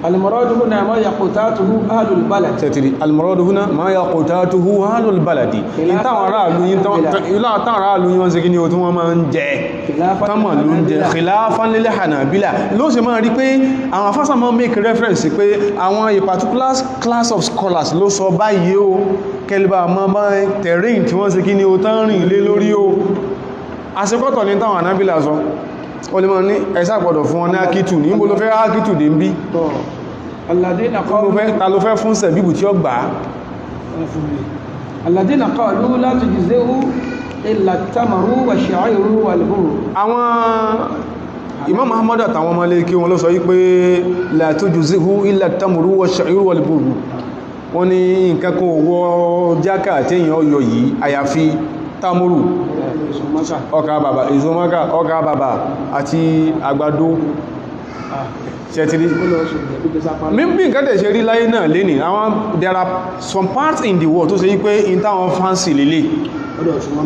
al-muradu huna ma yaqutatuhu ahlul balad tẹ́tìrí al-muradu huna ma yaqutatuhu ahlul baladi ìtàwọn aráàlú yí wọ́n ṣe kí ní o tí wọ́n máa ń jẹ tánmà ló ń jẹ khilafan lil hanabila ló ṣe máa rí pé àwọn afásà máa make reference pé àwọn a particular class of scholars ló sọ báyìí o kẹlbà máa bá terrain tí wọ́n ṣe kí ní o tán rìn lé lórí o àṣekọ́tọ̀ ní táwọn anábìlà sọ o lè mọ́ ní ẹ̀sà gbọ́dọ̀ fún wọn ní ákìtù ní ìbò ló fẹ́ ákìtù dé ń bí ta ló fẹ́ fún sẹ̀bíbù tí ó gbà á alladhina qalu la tujzi'u illa at-tamaru wash-sha'iru wal-burru àwọn Imam Ahmad àtàwọn ọmọ ilé kí wọn ló sọ wípé la tujzi'u illa at-tamaru wash-sha'iru wal-burru wọ́n ní nǹkan kan owó jákà tí èèyàn yọ yìí àyàfi tamuru ọkà bàbà ìzọmọ́ká ọkà bàbà àti àgbàdo ṣẹtìrí mímbí nǹkan tẹ̀ ṣe rí láyé náà lé ní àwọn there are some parts in the world tó ṣe wípé in táwọn fancy lélẹ̀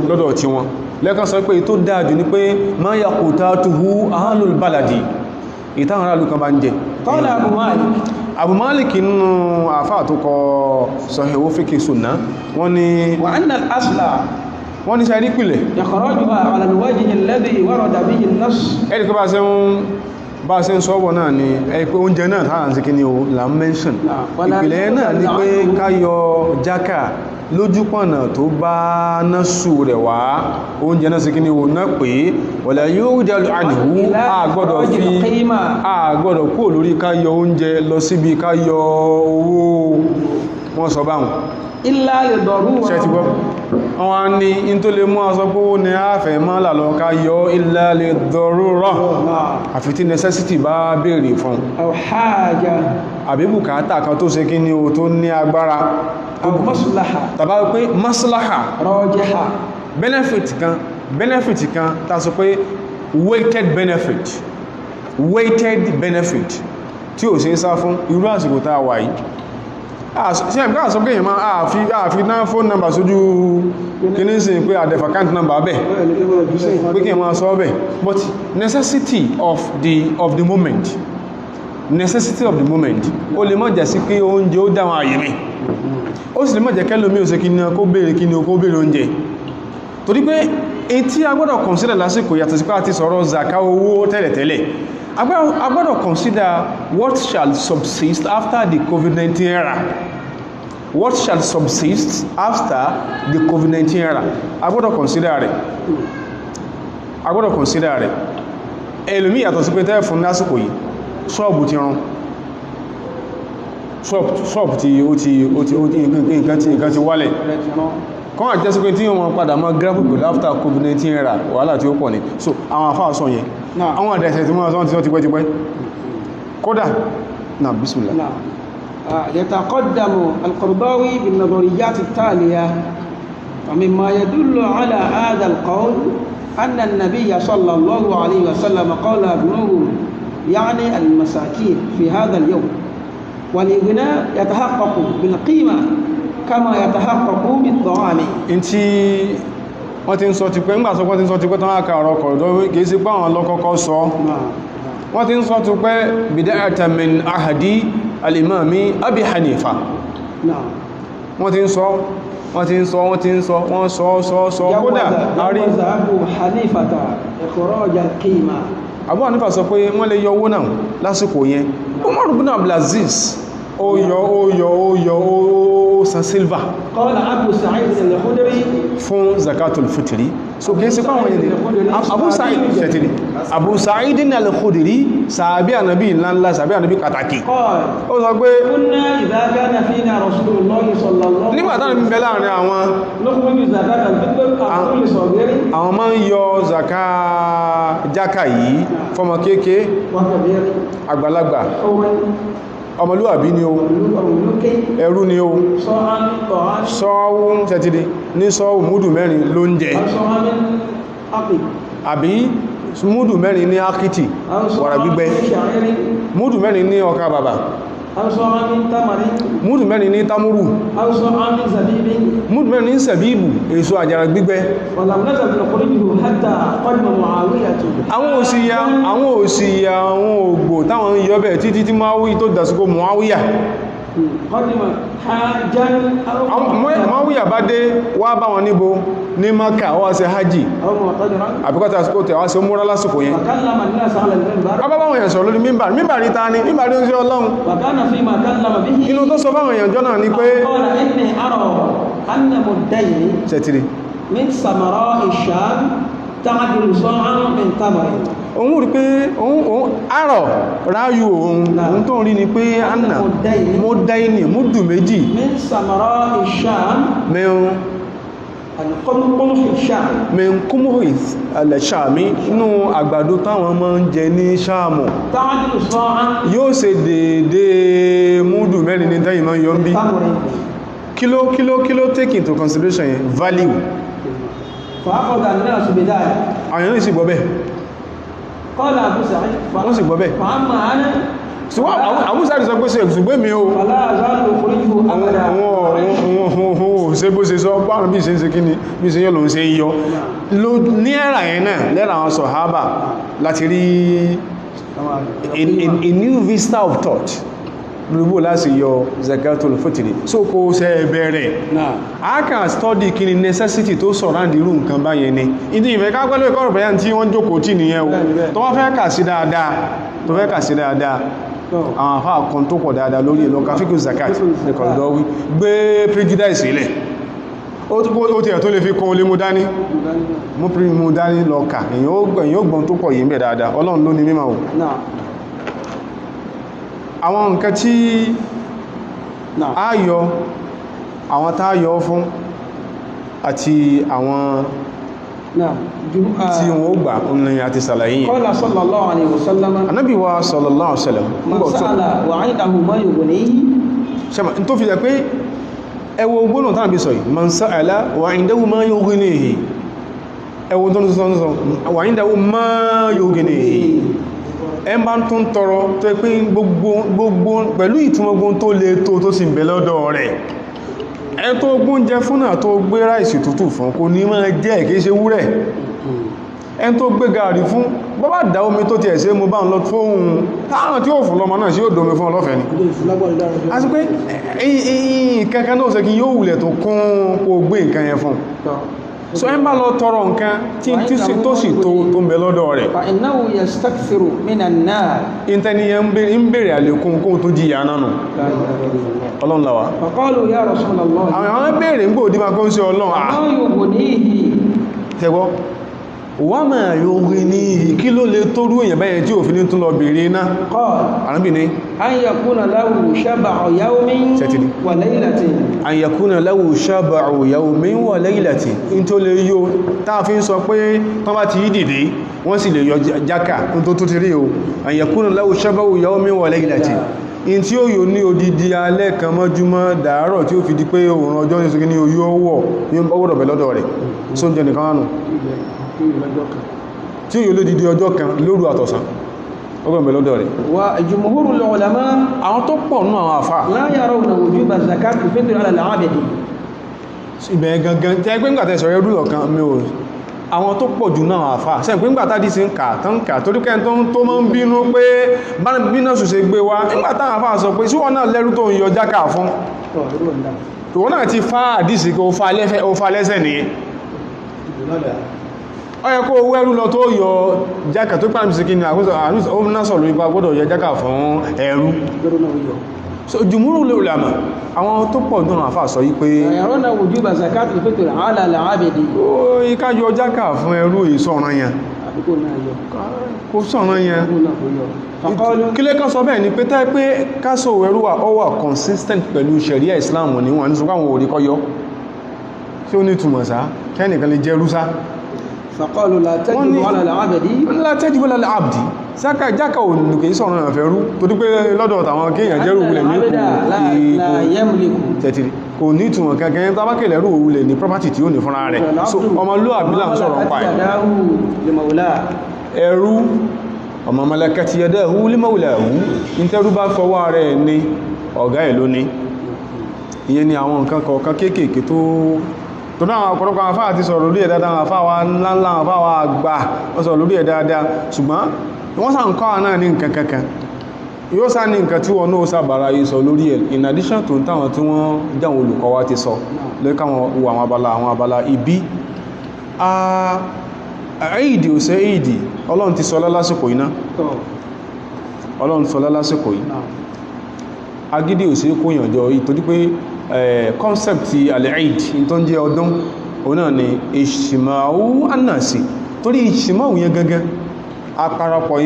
lọ́dọ̀ tí wọn lẹ́kan sọ pé tó dáadù ní pé ma yaqutatuhu ahlul baladi ìtàwọn aráàlú kan bá ń jẹ Abu Malik nínú àfáà tó kọ Sahih Fiqh Sunnah wọ́n ní wa anna al-asla wọ́n ní sẹ́rí pìlẹ̀ يخرجها على الوجه الذي ورد به النص ẹ̀rì kó bá ṣe ń sọ́bọ̀ náà ni pé oúnjẹ náà tàà ń sí kí ni o là ń mẹ́ṣìn ìpìlẹ̀ náà ni pé káyọ jákà lójúpọ̀nà tó bá násù rẹ̀ wá oúnjẹ náà sí kí ni o náà pé wala yujalu anhu àgbọ́dọ̀ kú lórí káyọ oúnjẹ lọ síbi káyọ owó wọ́n sọ báhùn illa li-darura ṣe ti gbọ́ wọ́n ní in tó lè mú aṣọ pé ó ní àfẹ́ mọ́ lálọ́ ká yọ illa li-darura àfi tí necessity bá béèrè fún aw haja àbí bùkátà kan tó ṣe kí ní o tó ní agbára aw maslaha tàbá pé maslaha rajiha benefit kan ta sọ pé weighted benefit tí ò ṣe ń sá fún irú àsìkò tá a wà yìí ṣe ẹ̀bí káà sọ pé èyàn máa àfi náà phone number sójú kìíní sí pé àdẹ̀fà account number bẹ̀ pé kí ẹ máa sọ bẹ̀ but necessity of the moment ó lè má jẹ́ sí pé oúnjẹ ó dáwọn àyè mi ó sì lè má jẹ́ kẹ́lómí ò sí kí ní kó béèrè oúnjẹ torí pé èyí tí a gbọ́dọ̀ consider lásìkò yàtọ̀ sí pé a ti sọ̀rọ̀ zaka owó tẹ́lẹ̀tẹ́lẹ̀ a gbọ́dọ̀ consider what shall subsist after the COVID-19 era. What shall subsist after the COVID-19 era? A gbọ́dọ̀ consider rẹ̀. Ẹlòmí yàtọ̀ sí pé tẹ́ fún lásìkò yìí, ṣọ́ọ̀bù ti rán. Ṣọ́ọ̀bù tí nǹkan ti wálẹ̀. Kọ́n àjẹ́ sí pé tí wọ́n padà máa grapple pẹ̀lú after COVID-19 era, wàhálà tí ó pọ̀ ní. So, àwọn àfáà sọ yẹn. Àwọn àdẹ̀ẹ̀sẹ̀ tí wọ́n sọ ti pẹ́ kódà náà bismillah يتقدم القرضاوي بالنظريات التالية ومما يدل على هذا القول أن النبي صلى الله عليه وسلم قال ابنه يعني المساكين في هذا اليوم والغنى يتحقق بالقيمة كما يتحقق بالطعام انتي wọ́n ti ń sọ ti pé ńgbà sọ wọ́n ti ń sọ ti pé tán àkà ọ̀rọ̀ Qaradawi kìí sí pé àwọn lọ́kọ́kọ́ sọ wọ́n ti ń sọ ti pé bida'atan min ahadi al-imami Abi Hanifa wọ́n ti ń sọ kódà àrí Abu Hanifa sọ pé wọ́n lè yọ owó náà lásìkò yẹn Umar ibn Abdul Aziz ó san silver fún zakatul fitri so kìí sí pàwọn ilẹ̀ Abu Sa'id al-Khudri sàábí ànàbí ńláńlá sàábí ànàbí pàtàkì ó sọ pé nígbàtà ní bẹ láàrin àwọn máa ń yọ zaka jákà yìí fọmọ kéèké àgbàlagbà ọmọlúwàbí ni o ẹrú ni o sọ́ọ̀wù tẹ́tìdì ní sọ́ọ̀wù múdù mẹ́rin ló ń jẹ àbí múdù mẹ́rin ní akiti wàrà gbígbẹ múdù mẹ́rin ní ọkà bàbà múdù mẹ́rin ní tamuru múdù mẹ́rin ní sẹ̀bíbù èso àjàrà gbígbẹ àwọn òsìyà àwọn ògbò táwọn yọ́bẹ̀ títí tí Muawiya tó dásíkò Muawiya Muawiya bá dé wá bá wọn níbo ní Maka wá ṣe hajji àbíkọ́ta àsìkò tẹ̀ wá ṣe múra lásìkò yẹn bá báwọn èèyàn sọ lórí mímbàrí ta ni mímbàrí ń ṣe Ọlọ́run inú tó sọ báwọn èèyàn jọ́nà ní pé ṣẹ̀tìrì òun rí pé òun àrọ̀ ráyù òun tó ń rí ni pé anna mo dáìní múdù méjì mẹ́un kúmùhù alẹ́ṣàmí inú àgbàdo táwọn máa ń jẹ ní ṣáàmù yóò ṣe dédé múdù mẹ́rin ní tẹ́yìn máa yọ ń bí kíló take into consideration yẹn value àwọn ìsì gbọ́bẹ̀ wọ́n sì gbọ́bẹ̀ àwúsàrí sọ pé sí ẹ̀kùsùgbé mi o àwọn ṣe bó ṣe sọ pàrùn bí ṣe ń ṣe kí ni bí ṣe yọ́ lòun ṣe ń yọ ní ẹ̀rà yẹn náà lẹ́rà àwọn sọ̀hábà láti rí a new vista of thought gbogbo láti yọ zakatul fitri so kò ṣe bẹ̀rẹ̀ a kàn study kí ni necessity tó surround irú nǹkan báyẹn ni ìdí ìfẹ́ ká pẹ́lú ẹ̀kọ́ rẹ̀ tí wọ́n jókòó tí nìyẹn o tó wọ́n fẹ́ kà sí dáadáa àwọn àfá kan tó pọ̀ dáadáa lórí ìlọ́ka fíkù zakat nìkọ̀lọ́wí gbé prejudice ilẹ̀ ó ti ẹ̀ tó lè fi kan olé mú dání mú dání lọ́ka èyàn ó gbọ́n tó pọ̀ yìí ń bẹ̀ dáadáa Ọlọ́run ló ní mímọ̀ o àwọn nǹkan tí a yọ àwọn tá yọ fún àti àwọn tí wọ́n gbà ní àti sàlàyé yìí qala sallallahu alaihi wasallam Ànábì wa sallallahu alaihi wasallam sa'ala wa 'indahu ma yughnihi ṣẹ́mà tó fi jẹ́ pé ẹwọ gbónà tánàbí sọ yìí man sa'ala wa 'indahu ma yughnihi ẹwọ tó ń sọ wa 'indahu ma yughnihi ẹn bá tún tọrọ tó pé gbogbo pẹ̀lú ìtumọ̀gbọ́n tó lè tó sì ń bẹ lọ́dọ̀ rẹ̀ ẹ tó gbóúnjẹ fún náà tó gbé ráìsì tútù fún kò ní máa jẹ́ kìí ṣe wúrẹ̀ ẹn tó gbé gààrí fún bọ́bá dá omi tó ti ẹ̀ṣẹ́ mo bá ń lọ fóhun táwọn tí ó fún lọ́mọ náà sí ó domi fún ọlọ́fẹ́ ni a sì pé kankan náà ṣe kí yóò wulẹ̀ tó kún kó gbé nǹkan yẹn fún so ẹ bá lọ tọrọ nǹkan tí tó sì tó ń bẹ lọ́dọ̀ rẹ̀ innahu yastakthiru minan nar ìntẹniyàn ń bèèrè àlékún kó tó jíyà náà ọlọ́nlọ́wà faqalu ya Rasulullah àwọn bèèrè ń gbòdí máa kó ń sí ọlọ́run wa ma yughnihi kí ló lè tó rú èyàn báyẹn tí òfin tún lọ bèèrè iná àrábì ní an yakuna lahu shab'u yawmin wa laylatin an yakuna lahu shab'u yawmin wa laylatin in tó lè yóò táà fi ń sọ pé tán bá ti yí dìde wọ́n sì lè yọ jákà tó tó ti rí o an yakuna lahu shab'u yawmin wa laylatin in tí ó yóò ní odidi alẹ́ kan mọ́júmọ́ dàárọ̀ tí ó fi di pé òun ọjọ́ ní sókè ní oyó ọwọ́ ní ọwọ́dọ̀ bẹ̀ lọ́dọ̀ rẹ̀ sóúnjẹ nìkan wánù tí ó yóò ló dìdí ọjọ́ kan lóru àtọ̀sán ọgbọ̀n bẹ̀ lọ́dọ̀ rẹ̀ wa jumhurul ulama àwọn tó pọ̀ nínú àwọn àfà la yarawna wujuba zakatil fitr ala al-'abid ibẹ̀ gangan tẹ́ pé ńgbàtẹ́ sọ̀rọ̀ ẹrú lọ̀kan mi ò àwọn tó pọ̀ jù náà àfà sẹ́ pé ńgbàtá dì sí ń kà torí kẹ́ tó máa ń bínú pé bínú ṣùṣe gbé wa ńgbàtá àfà sọ pé síwọ́n náà lẹ́rú tó ń yọ jákà fún tòun náà ti fá àdìsí kó fa lẹ́sẹ̀ nìyẹn ọyẹ kó owó ẹrú lọ tó yọ jákà tó pàmì sí kí ní àkúsọ̀ lórí pa gbọ́dọ̀ yọ jákà fún ẹrú so jùmúrù lè ulama àwọn tó pọ̀ dùn àfà sọ yí pé yarawna wujuba zakatil fitr ala al-'abid ó iká yọ jákà fún ẹrú ìsọ̀ràn yẹn kò sọ̀ràn yẹn kí lé kan sọ bẹ́ẹ̀ ni pé tẹ́ pé kásò ẹrú ó wà consistent pẹ̀lú sharia Islam ní wọn ní sọ káwọn orí kọ́ yọ tí ó ní túmọ̀ sá kẹ́nìkan lè jẹ́ rúsá فقالوا لا تجب على العبد لا تجب على العبد saka jaka o nuke so ran fe ru to di pe lọ́dọ̀ tàwọn kéèyàn jeru wule ni la yamliku tetiri kò ní túmọ̀ kankan tá bá kele ru wule ni property tí ó ní fúnra rẹ̀ so ọmọ lu abila ń sọ̀rọ̀ pa li mawla ẹrú ọmọ malakati yadahu li mawlahu interu bá fọwọ́ rẹ̀ ni ọ̀gá ẹ̀ ló ní ìyẹn ni àwọn nǹkan kọ̀ọ̀kan kéékèèké tó náà ọ̀pọ̀lọpọ̀ àwọn afáà ti sọ̀rọ̀ lórí ẹ̀ dáadáa àwọn afáà wa ńláńlá àwọn afáà wa àgbà wọ́n sọ̀rọ̀ lórí ẹ̀ dáadáa ṣùgbọ́n wọ́n sá ń kọ́ náà ní nǹkan kankan yóò sá ní nǹkan tí wọ́n náà sábàrá yìí sọ lórí ẹ̀ in addition tó ń táwọn tí wọ́n jáwọn olùkọ́ wa ti sọ lẹ́kàwọn wo àwọn abala ibi àìdì òsẹ́ ìdì ọlọ́run ti sọ lásìkò iná ọlọ́run sọ lásìkò yìí agídí òsẹ́ kó yànjọ yìí torí pé concept al-Eid tó ń jẹ́ ọdún òun náà ni ìṣìmáwú annasi torí ìṣìmáwú yẹn gangan aparapọ̀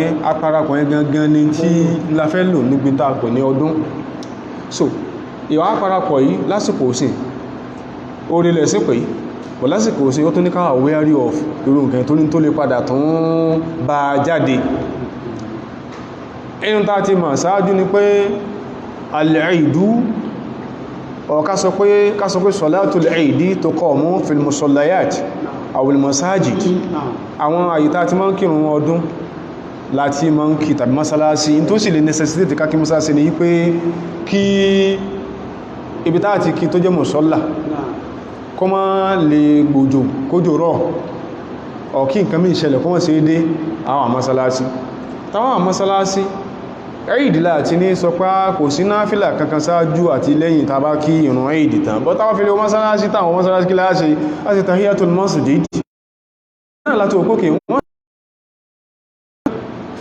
yẹn gangan ni tí la fẹ́ lò níbi tá a pè ní ọdún so ìwà aparapọ̀ yìí lásìkò òsìn orílẹ̀ sí pé wọ́n lásìkò òsìn ó tó ní káwà wary of irú nǹkan tó ní tó lè padà tó ń bá jáde inú tá ti mọ̀ sáájú ni pé al-Eidu ká sọ pé salatul Eidi tuqamu fil musallayat aw al masajid àwọn àyíká tí máa ń kírun ọdún láti máa ń kí tàbí mọ́sálásí tó sì lè necessitate ká kí mọ́sálásí ní pé kí ibi táà ti kí tó jẹ́ mùsọ́lá kó má lè gbòjò kójò rọ̀ ọ̀kí nǹkan mí ìṣẹ̀lẹ̀ kó wọ́n sí dé àwọn mọ́sálásí táwọn mọ́sálásí Eid láti ní sọ pé kò sí náfílà kankan sáájú àti lẹ́yìn tàbá kí ìrun Eid tán bọ́ táwọn fi lè mọ́sálásí táwọn mọ́sálásí kí láṣe láti tahiyatul masjid náà láti òkókè wọ́n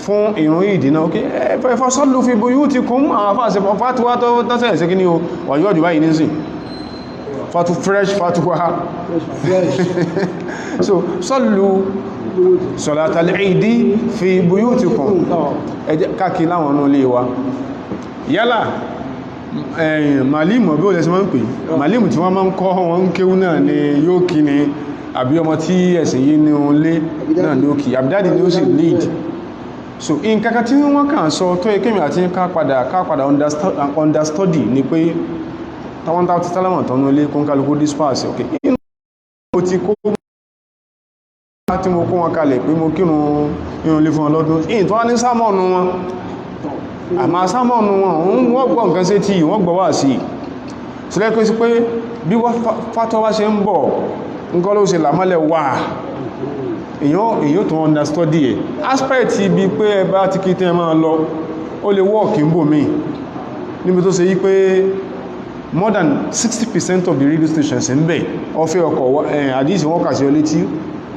fún ìrun Eid náà ok fa sallu fi buyutikum àwọn afáàsẹ fatuwa tó tọ́sẹ̀ sí kí ní o wàyí ọjọ́ báyìí nísìn fatuwa so sallu salatal Eid fi buyutikum ẹjẹ́ káàkiri láwọn ọ̀nà ilé wa yálà màlìmù bí ó lẹ́sí máa ń pè màlìmù tí wọ́n máa ń kọ́ wọn ń kéwú náà ni yóò kí ni àbí ọmọ tí ẹ̀sìn yìí ní olé náà ni ó kí àbídáàdì ni ó sì lead so in kankan tí wọ́n kàn sọ tó yẹ kémi àti ká padà understudy ni pé táwọn táwọn ti tálámà tọ́nú ilé kó ń kálukú disperse ok inú mo ti kó tí mo kó wọn kalẹ̀ pé mo kírun irun lé fún ọlọ́dún ìyìn tó wá ní sámọ̀nù wọn àmà sámọ̀nù wọn wọ́n gbọ́ nǹkan sí tí wọ́n gbọ́ wà sí sílẹ̀ pé sí pé bí fátọ́ wá ṣe ń bọ̀ nǹkan ló ṣe làmọ́lẹ̀ wà èyàn tó understudy ẹ̀ aspect ibi pé ẹ bá ti kí tẹ́ máa lọ ó lè work ń bò mí níbi tó ṣe yí pé more than 60% of the radio stations ń bẹ̀ ọfẹ́ ọkọ̀ àdíṣì wọ́n kà sí ọ létí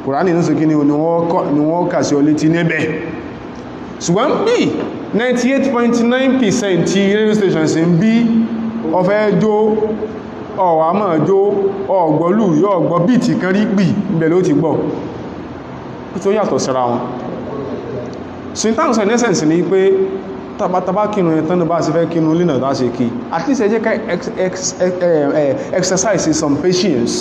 Kùránì ní sókí ni wọ́n kà sí ọ létí níbẹ̀ ṣùgbọ́n bí 98.9% ti radio stations ń bí ọfẹ́ jó ọ̀wà máa jó ọ̀gbọ́lù yóò gbọ́ bíìtì kan rí pì ibẹ̀ ló ti gbọ́ tó yàtọ̀ síra wọn so in terms of essence ni pé tàbátàbá kínú ẹ̀tàn ní bá ṣe fẹ́ kínú lẹ́nà tó ṣe kí at least ẹ jẹ́ ká exercise some patience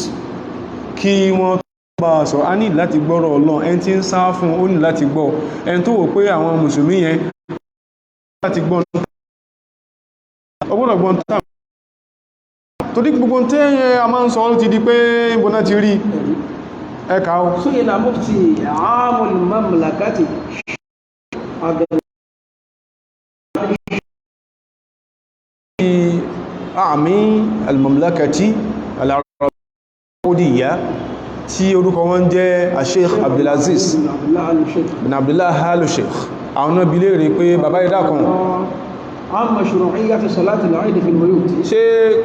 kí wọ́n bá sọ a ní láti gbọ́rọ̀ Ọlọ́run ẹni tí ń sá fún ó ní láti gbọ́ ẹni tó wò pé àwọn mùsùlùmí yẹn láti gbọ́ ọgbọ́dọ̀ gbọ́n tàbí torí gbogbo tí a máa ń sọ ti di pé ìbọná ti rí ẹka o سئل مفتي عام المملكة àmì al-mamlakati al-Saudiya tí orúkọ wọn jẹ́ Sheikh Abdulaziz bin Abdullah al-Sheikh àwọn náà bi léèrè pé bàbá ìdákan عن مشروعية صلاة العيد في البيوت ṣé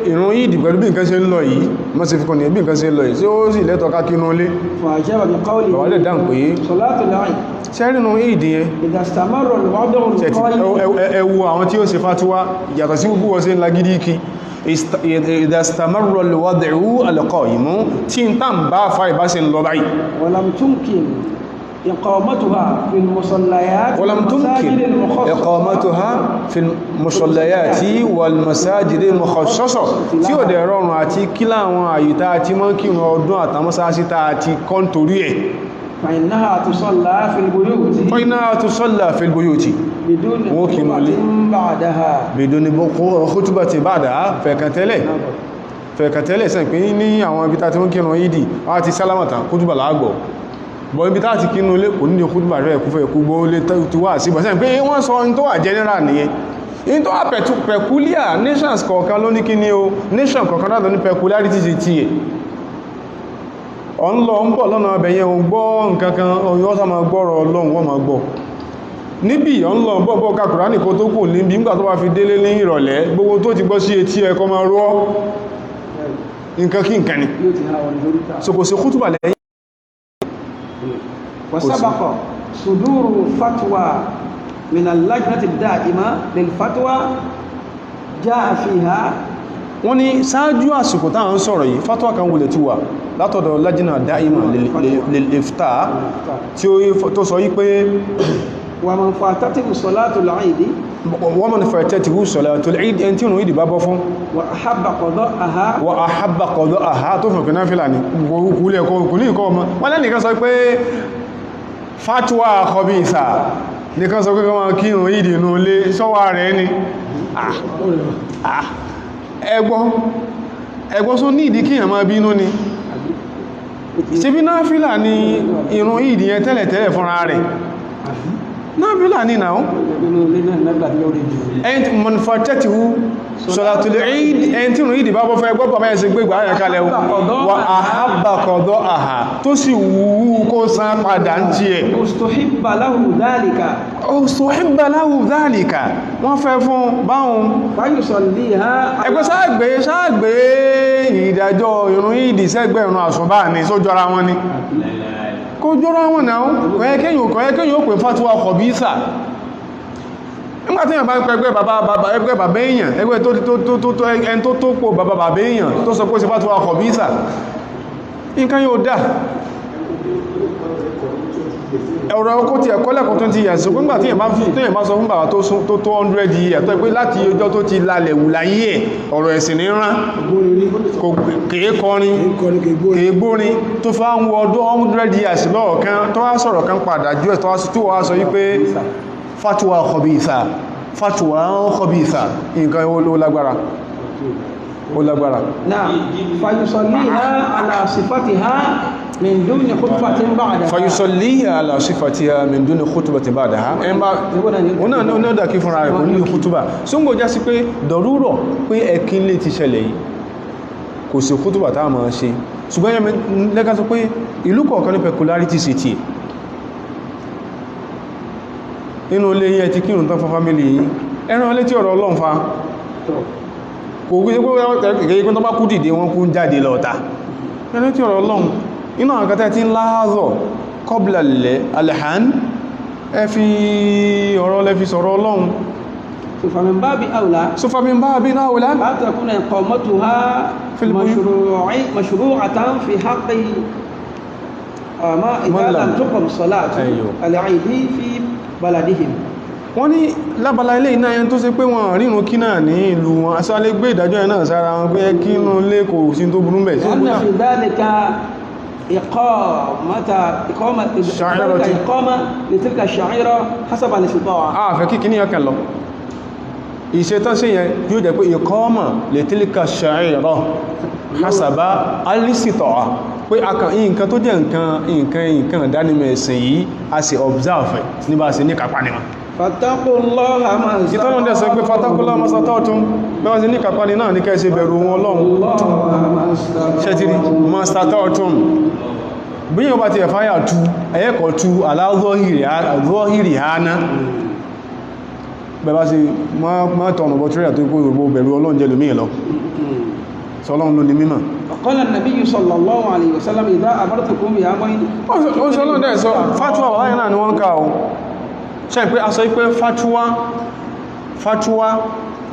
ìrun Ìdí pẹ̀lú bí nǹkan ṣe ń lọ yìí mọ́ sí fíkọ́ ní bí nǹkan ṣe ń lọ yìí tí ó sì lẹ́tọ̀ọ́ ká kínú lé فأجاب بقوله bàbá lè dáhùn pé صلاة العيد ṣé rínú Ìdí yẹn إذا استمر الوضع القائم ẹ wo àwọn tí ó ṣe fatuwa yàtọ̀ sí gbogbo wọ́n ṣe ń lagidi kí إذا استمر الوضع القائم tí ń tàn bá fa ìbá ṣe ń lọ báyìí ولم تمكن إقامتها في المصليات ولم تمكن إقامتها في المصليات والمساجد المخصصة tí ó dẹ̀ rọrùn àti kí láwọn àyíká tí mọ́ kí ọdún àtàmọ́sáṣí tàà ti kọ́ntorí ẹ̀ فإنها تصلى في البيوت فإنها تصلى في البيوت بدون وكما خطبة لي. بعدها بدون خطبة بعدها fẹ̀kàntẹ́lẹ̀ sẹ́ pé ní àwọn ibi tàti wọ́n kírun ìdí wọ́n ti sálámàtà kútùbà láàgbọ̀ bọ̀ ibi tàti kírun lé kò ní kútùbà rẹ̀ kúfẹ́ kúgbó lé tí wà sí bọ̀ sẹ́ pé wọ́n sọ in tó wà general nìyẹn in tó wà peculiar nations kọ̀ọ̀kan ló ní kí ní o nation kọ̀ọ̀kan náà ló ní peculiarity ti tiẹ̀ ọ̀n lọ ń bọ̀ lọ́nà ọbẹ̀yẹn o gbọ́ nǹkankan oyún ọ́sá ma gbọ́rọ̀ ọlọ́run wọ́n ma gbọ́ níbi ọ̀n lọ ń bọ̀ ká Kùránì kó tó kù níbi nígbà tó bá fi délé ní ìrọ̀lẹ́ gbogbo tó ti gbọ́ sí etí ẹ̀kọ́ ma rọ́ nǹkan kí nǹkan ni so kò sí kútùbà lẹ́yìn وسبق صدور فتوى من اللجنة الدائمة للفتوى جاء فيها wọ́n ní sáájú àsìkò táwọn ń sọ̀rọ̀ yìí fatwa kan wulẹ̀ tí wà látọ̀dọ̀ lajina dáìmà lil-ifta tí ó tó sọ yí pé ومن فاتته صلاة العيد wọ́n mọ̀ ní fẹ̀tẹ́tìwú salatul eid ẹni tí òun ìdí bá bọ́ fún وأحب قضاءها wa ahabba qada'aha tó fún ìpínlẹ̀ fìlà ní kúlẹ̀ kò ní ìkọ́ ọmọ wọ́n lẹ́nìkan sọ pé fatwa khabisa nìkan sọ pé wọ́n kí òun ìdí inú ilé sọ́wà rẹ̀ ni ẹgbọ́ só ní ìdí kíyàn máa bínú ni ṣe bí náfílà ni ìrun ìdí yẹn tẹ́lẹ̀tẹ́lẹ̀ fúnra rẹ̀ náfílà ní náà ẹni tí mọ̀ fàtẹ́tìwú salatul eid ẹni tí ìrun ìdí bá bọ́ fẹ́ gbọ́gbọ́ mẹ́rin sí gbégbà ayẹ̀ kalẹ̀ wa ahabba qada'aha tó sì wúwú kó san padà ń tí ẹ̀ استحب له ذلك ustuhibba lahu dhalika wọ́n fẹ́ fún báhùn فيصليها ẹgbẹ́ sáàgbé ìdájọ́ ìrun ìdí sẹ́gbẹ̀ ìrun àsùnbà ní sójọra wọn ni kó jọra wọn náà kọ̀ẹ́kẹ́yìn ó pè fatuwa khabisa nígbàtí èyàn bá ń pẹ̀gbẹ́ ẹgbẹ́ bàbá èèyàn ẹgbẹ́ ẹni tó pò bàbá èèyàn tó sọ pé sí fatuwa khabisa nǹkan yóò dá ẹ̀rọ ọkọ́ ti ẹ̀kọ́ lẹ́kọ̀ọ́ 20 years so nígbàtí èyàn bá sọ fún bàbá tó 100 years tó pé láti ọjọ́ tó ti lálẹ̀ wù láyé ẹ̀ ọ̀rọ̀ ẹ̀sìn ní rán kèé kọrin kèé gbórin tó fà ń wọ ọdún 100 years lọ́ọ̀kan tó wá sọ̀rọ̀ kan padà jù ẹ̀ tó wá sọ wípé fatwa khabisa nǹkan ó lágbára نعم فيصليها على صفتها من دون خطبة بعدها فيصليها على صفتها من دون خطبة بعدها ọ̀nà ní ọ̀dá kí fúnra rẹ̀ kò ní kútùbà so ń gbọ́já sí pé dọ̀rúrọ̀ pé ẹ̀kín lè ti ṣẹlẹ̀ yìí kò sí kútùbà táà máa ṣe ṣùgbọ́n yẹn lẹ́gbẹ́ sọ pé ìlú kọ̀ọ̀kan ní peculiarity sí ti inú ilé yẹ ti kírùn tán fún fámílì yìí ẹran létí ọ̀rọ̀ Ọlọ́run fa kò gbé tó bá kú dìde wọn kú jáde lọ́ta ẹran létí ọ̀rọ̀ Ọlọ́run inú àwọn kẹta tí ń láàázọ̀ kọ́bílẹ̀ alẹ́hàn ẹ fi ọ̀rọ̀ lẹ́fi sọ̀rọ̀ Ọlọ́run فمن باب أولى فمن باب أولى أن تكون إقامتها مشروعة في حق ما إذا لم تقم صلاة العيد في بلدهم wọ́n ní lábàlá ilé iná ẹni tó ṣe pé wọ́n rírun kí náà ní ìlú wọn aṣálé gbé ìdájọ́ ẹ̀ náà sára wọn pé kínú lé kò sí tó burú mẹ́ إقامة لتلك الشعيرة حسب الاستطاعة fẹ́ kíkí ní ọkàn lọ ìṣẹ́tán sí yẹn yóò jẹ́ pé إقامة لتلك الشعيرة حسب الاستطاعة pé nǹkan tó jẹ́ nǹkan ìdánimọ̀ ẹ̀sìn yìí a sì observe níbà sí ní kàpá nìmọ̀ fattaqullaha ma ìtọ́nà dẹ̀ sọ pé fattaqullaha ma stata'tum bẹ́wọ́n sí ní kàpá ní náà ní kẹ́ ṣe bẹ̀rù wọn Ọlọ́run ṣẹ́tìrí ma stata'tum bí yíò bá ti ẹ̀fáyà tú ẹ̀yẹ́kọ̀ tú aláàzọ́hìrì hánà bẹ̀bá sí má tọ̀nà bọ̀tíríà tó kó gbogbo bẹ̀rù Ọlọ́run jẹ́ lómí lọ sọlọ́run ló ní mímọ̀ qala an-nabiy sallallahu alayhi wa sallam idha amartukum bi amrin ó sọlọ́run dẹ̀ sọ fatuwa wà láyé náà ni wọ́n ká o ṣe pé a sọ pé fatuwa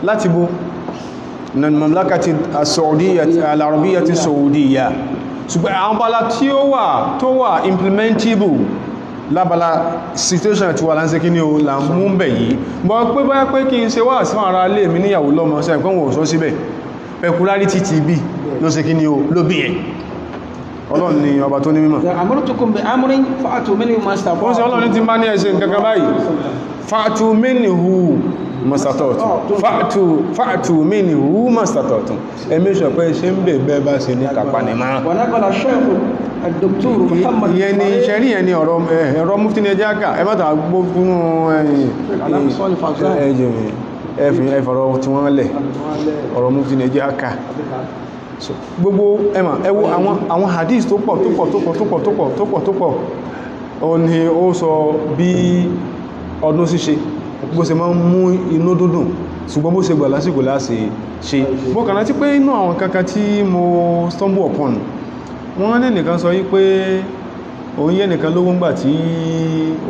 láti bó na mamlakati al-arabiyyati saudiya ṣùgbọ́n àwọn bala tí ó wà implementable lábala situation tí wà láńsẹ́ kí ní o là ń mú bẹ̀ yìí bọ́ pé bá pé kí n ṣe wà sí ara lè mi níyàwó lọ́mọ ṣe ẹ̀kọ́ wọ́n sọ síbẹ̀ peculiarity ti bí ló ṣe kí ní o ló bí ẹ̀ ọlọ́run ni ọba tó ní mímọ̀ amartukum bi amrin fa'atu minhu mastata'tum ó sì ọlọ́run ti bá ní ẹ̀ṣẹ̀ nǹkankan báyìí fa'atu minhu mastata'tum fa'atu minhu mastata'tum ẹmí sọ pé ṣe ń bẹ̀ bá ṣe ní kàpá ní máa wa naqala shaykh ad-doktor Muhammad ìyẹn ni ṣẹ́rí ẹni ọ̀rọ̀ mufti ní ẹjá ká ẹmọ́ta gbó fún ẹfọ̀rọ̀ tí wọ́n lẹ̀ ọ̀rọ̀ mufti ní ẹjá ká gbogbo ẹwọ àwọn hadith tó pọ̀ ó ní ó sọ bí ọdún ṣíṣe bó ṣe máa ń mú inú dúndùn ṣùgbọ́n bó ṣe gbà lásìkò láti ṣe mo kàn rántí pé inú àwọn kankan tí mo stumble upon wọ́n ní nìkan sọ wípé òun yẹ́ nìkan lówó ń gbà tí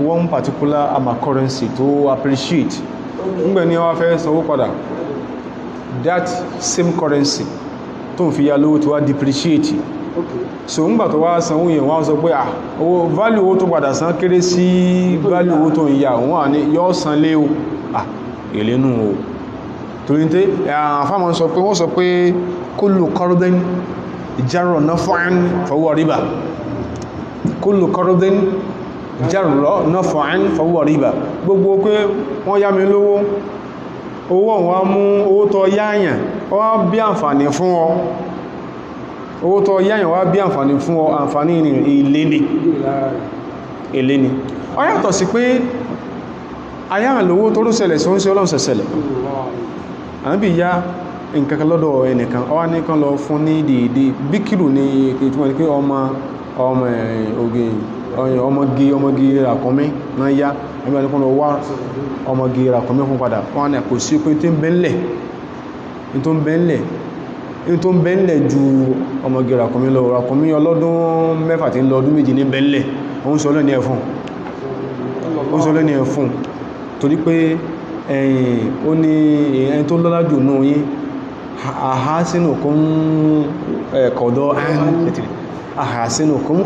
one particular ama currency tó appreciate ńgbẹ̀ ni wọ́n fẹ́ sanwó padà that same currency tó ń fi ya lówó tó wá depreciate so ńgbà tó wá sanwó yẹn wọ́n sọ pé owó value owó tó padà san kéré sí value owó tó ń ya wọ́n à ní yọ́ san lé o èlénú o torí tí àfáàmọ́ sọ pé wọ́n sọ pé kullu qardin jarra naf'an fahuwa riba kullu qardin jarra naf'an fahuwa riba gbogbo pé wọ́n yá mi lówó owó wọ́n mú owó tó yáyàn wọ́n bí àǹfààní fún ọ owó tó yáyàn wá bí àǹfààní fún ọ àǹfààní èlé ni ó yàtọ̀ sí pé ayáhàn lówó tó rúsẹ̀lẹ̀ sí oúnjẹ ọlọ́run sẹ̀sẹ̀lẹ̀ àbí ya nǹkan lọ́dọ̀ ẹnìkan ọwá ní kan lọ fún ní dèédé bíkìrù ní ìtumọ̀ ní pé ọmọge ràkọ́mí náà yá ẹgbẹ́ ní kan lọ wá ọmọge ràkọ́mí fún padà wọ́n ní kò sí pé tí ń bẹ́ńlẹ̀ ju ọmọge ràkọ́mí lọ ràkọ́mí ọlọ́dún mẹ́fà tí ń lọ ọdún méjì ní bẹ́ńlẹ̀ òun sọ lẹ́ni ẹ̀fún torí pé ó ní ẹni tó lọ́lá jù náà yí àhásínú kún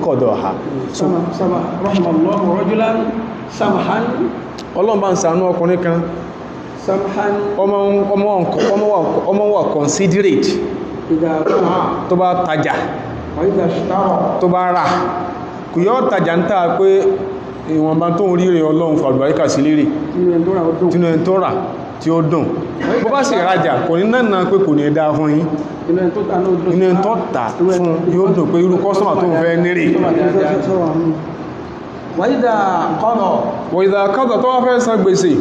kọ̀dọ̀ ha ọlọ́mbà ń ṣàánú ọkùnrin kan ọmọ wà considerate tó bá tajà tó bá rà kò yọ́ tajà ń tàà pé ìwọ̀nba tó ń ríre ọlọ́run fàlùbáríkà sí lérè tínú ẹni tó rà tí ó dùn bó bá sì rajà kò ní náà pé kò ní ẹ̀dá fún yín inú ẹni tó tà fún yóò dùn pé irú kọ́sọ́mà tó ń fẹ́ nírè wàídà kọ́dọ̀ tó wá fẹ́ san gbèsè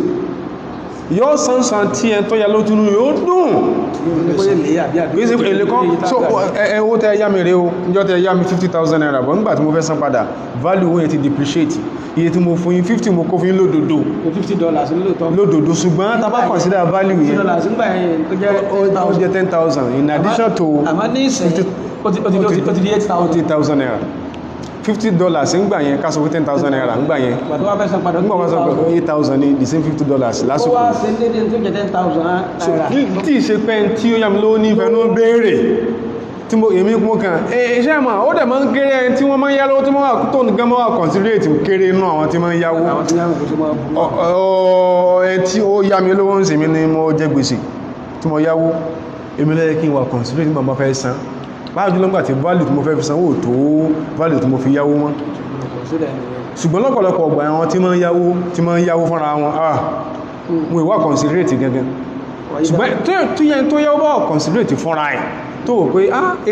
yóò san tí ẹ tó yà ló túnú yóò dùn gbèsè èlé kan so ẹwọ́ tẹ́ yá mi rẹ̀ o níjọ́ tẹ́ yá mi 50,000 naira bọ̀ nígbà tí mo fẹ́ san padà value wọ́n yẹ ti depreciate iye tí mo fún yín 50 mo kó fún yín lódòdó lódòdó ṣùgbọ́n tàbá consider value yẹn ó jẹ́ 10,000 in addition to 50,000 naira $50 ń gbà yẹn ká sọ pé 10,000 naira ń gbà yẹn nígbà wọ́n sọ pé 8,000 ní the same $50 lásìkò tí ìṣe pẹ́ tí ó yàmì ló ní ìfẹ́ ló béèrè tí mo èmi kún kan iṣẹ́ àmà ó dẹ̀ máa ń kéré ẹni tí wọ́n máa ń yá lọ́wọ́ tí wọ́n wà tó nìkan máa wà considerate kéré inú àwọn tí máa ń yáwó ẹni tí ó yá mi lówó ń sèmi ní mo jẹ gbèsè tí mo yáwó èmi lẹ́yẹ kí n wà considerate nígbà mo fẹ́ san báyìí jùlọ nígbà tí value tí mo fẹ́ fi sanwó tó value tí mo fi yáwó mọ́ ṣùgbọ́n lọ́pọ̀lọpọ̀ ọgbà àwọn tí máa ń yáwó fúnra wọn mo ìwà considerate gangan ṣùgbọ́n tó yẹn tó yáwó bá considerate fúnra ẹ̀ tó wò pé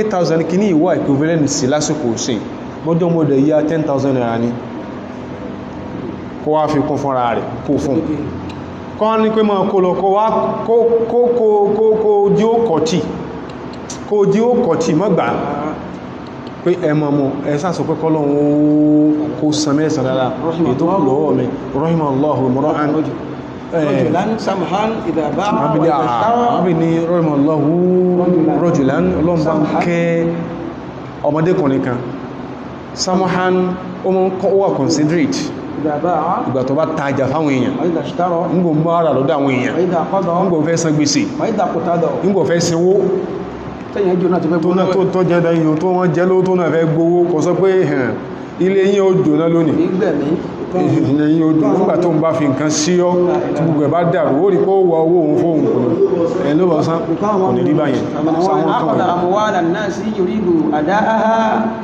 8,000 kì ní ìwà equivalent sí lásìkò sí mọ́jọ́ mọ́dẹ̀ yá 10,000 naira ní kó wá fi kún fúnra rẹ̀ kó fún kọ́ ní pé máa kó lọ kó jí ó kọ̀tí mọ́gbà pé ẹmọ mọ́ ẹsà sọ pé kọ́lọ̀wọ́ kó sàmì ẹ̀sàn dára ètò lọ́wọ́ mi rahimallahu mura'an rajulan ọlọ́mbà ń kẹ́ ọmọdékùnrin kan samahan ó wà considerate ìgbà tó bá tajà fáwọn èèyàn nígbò mọ́ ara lọ́dọ̀ àwọn èèyàn nígbò fẹ́ san gbèsè nígbò fẹ́ sanwó tó jẹ́ dáyìn tó wọ́n jẹ́ ló tó náà fẹ́ gbówó kò sọ pé ilé yín ó jóná lónìí ìyẹn odò nígbà tó ń bá fi nǹkan sí ọ́ tí gbogbo ẹ̀ bá dàrú ó rí pé ó wọ owó òun fóun kò ní ẹ̀ ló bọ̀ sán kò ní rí báyẹn sáwọn kan أخذ أموال الناس يريد أداءها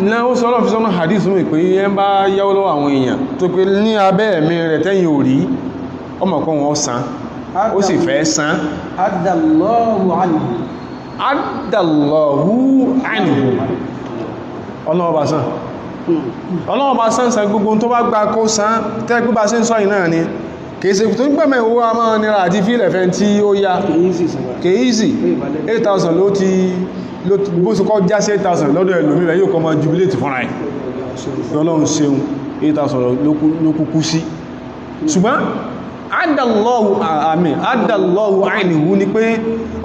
náà ó sọ́lọ́ fi sọ́nà hadith mú pé ẹ bá yáwó lọ́wọ́ àwọn èèyàn tó pé ní abẹ́ ẹ̀mí rẹ̀ tẹ́yìn ò rí ọmọ kan wọ́n san ó sì fẹ́ san أدى الله عنه adàlọ́hù ànìhù ọlọ́ọ̀bá san ọlọ́ọ̀bá san gbogbo tó bá gba kó san tẹ́gbé bá sí ń sọ ìnáà ni kèèsè tó ń gbẹ̀mẹ̀ owó a máa nira àti fílẹ̀ fẹ́ tí ó yá kèèsì 8,000 ló ti bó sì kọ́ já sí 8,000 lọ́dọ̀ ẹlòmí rẹ̀ yóò kọ́ máa jubilate fúnra ẹ̀ ọlọ́run ṣeun 8,000 ló kúkú sí ṣùgbọ́n adàlọ́wù àìníwú ni pé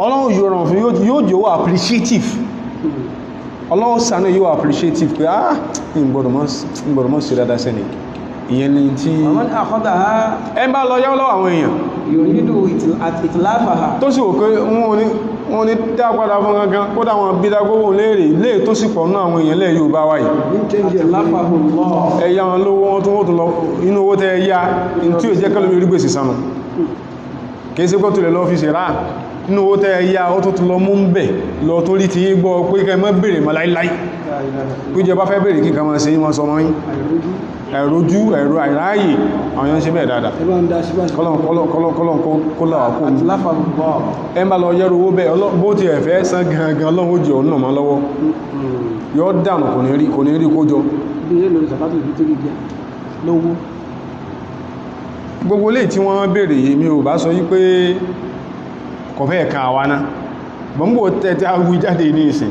ọlọ́run yóò ràn fún yóò jẹ́ wà appreciative ọlọ́run sànú yóò appreciative pé ìgbọ̀dọ̀ mọ́ sí dáadáa sẹ́ni ìyẹn ni tí ومن أخذها ẹ bá lọ yáwó lọ́wọ́ àwọn èèyàn يريد إتلافها tó sì wò pé wọ́n ní dá padà fún gangan kódà wọn bí dágbówó léèrè lè tó sì pọ̀ náà àwọn èèyàn lẹ́ yóò bá wáyìí إتلافه الله ẹ̀yà wọn lówó wọn tó wọ́n tó lọ inú owó tẹ́ yá in tí ó jẹ́ kẹ́lómi orí gbèsè sánú kìí sí pọ́ tó lè lọ fi ṣe ráà inú owó tẹ́ yá ó tó lọ mú ń bẹ̀ lọ tó rí ti gbọ́ pé kẹ́ mọ́ bèèrè mọ́ láíláí pé jẹ bá fẹ́ bèèrè kíkà máa ṣe wọ́n sọ mọ́ yín ẹ̀rọjú ẹ̀rọ àìráyè àwọn yẹn ṣe bẹ́ẹ̀ dáadáa kọ́lọ̀n kó láwà kó mú إتلافه الله ẹ bá lọ yẹ́rù owó bẹ́ẹ̀ bó ti ẹ̀fẹ́ san gangan Ọlọ́run ó jẹ́ ọ̀nà mọ́ lọ́wọ́ yọ́ dànù kò ní rí kójọ bí i lórí sàkátù ìfítírì jẹ́ lówó gbogbo lè tí wọ́n bèèrè èmi ò bá sọ yí pé kọ̀fẹ́ ẹ̀kan àwa náà bọ̀m̀bò tẹ́tẹ́ awú jáde ní ìsìn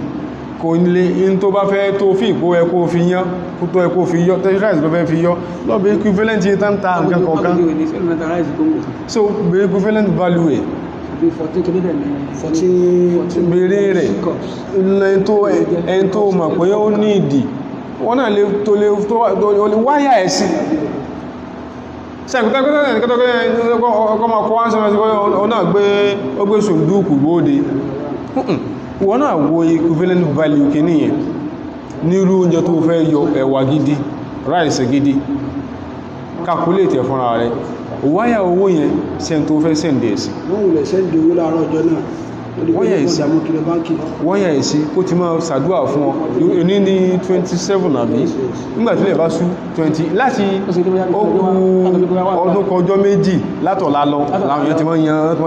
kò nílé in tó bá fẹ́ tó fi ìpó ẹkó fi yán tó ẹkó fi yọ́ tẹ́síráìsì ló fẹ́ fi yọ́ lọ́bẹ̀ equivalent yí tán ta nǹkan kọ̀ọ̀kan so bẹ̀rẹ̀ equivalent value ẹ̀ bẹ̀rẹ̀ rẹ̀ ẹni tó mọ̀ pé ó ní ìdí wọ́n náà lè tó lè wáyà ẹ̀ sí wọ́n náà wo equivalent value kì níyẹn nírú oúnjẹ tó fẹ́ yọ ẹ̀wà gidi ráìsì gidi calculate fúnra rẹ̀ wáyà owó yẹn sẹ́n tó fẹ́ sẹ́ndẹ̀ sí wọ́n wùlẹ̀ sẹ́ndẹ̀ owó láàárọ̀ ọjọ́ náà wọ́n yà ìsí kó ti máa ṣàdúrà fún ọ ní 27 àbí nígbàtílẹ̀ bá sú 20 láti ọdún kọjọ́ méjì látọ̀lá lọ láwọn yẹn ti máa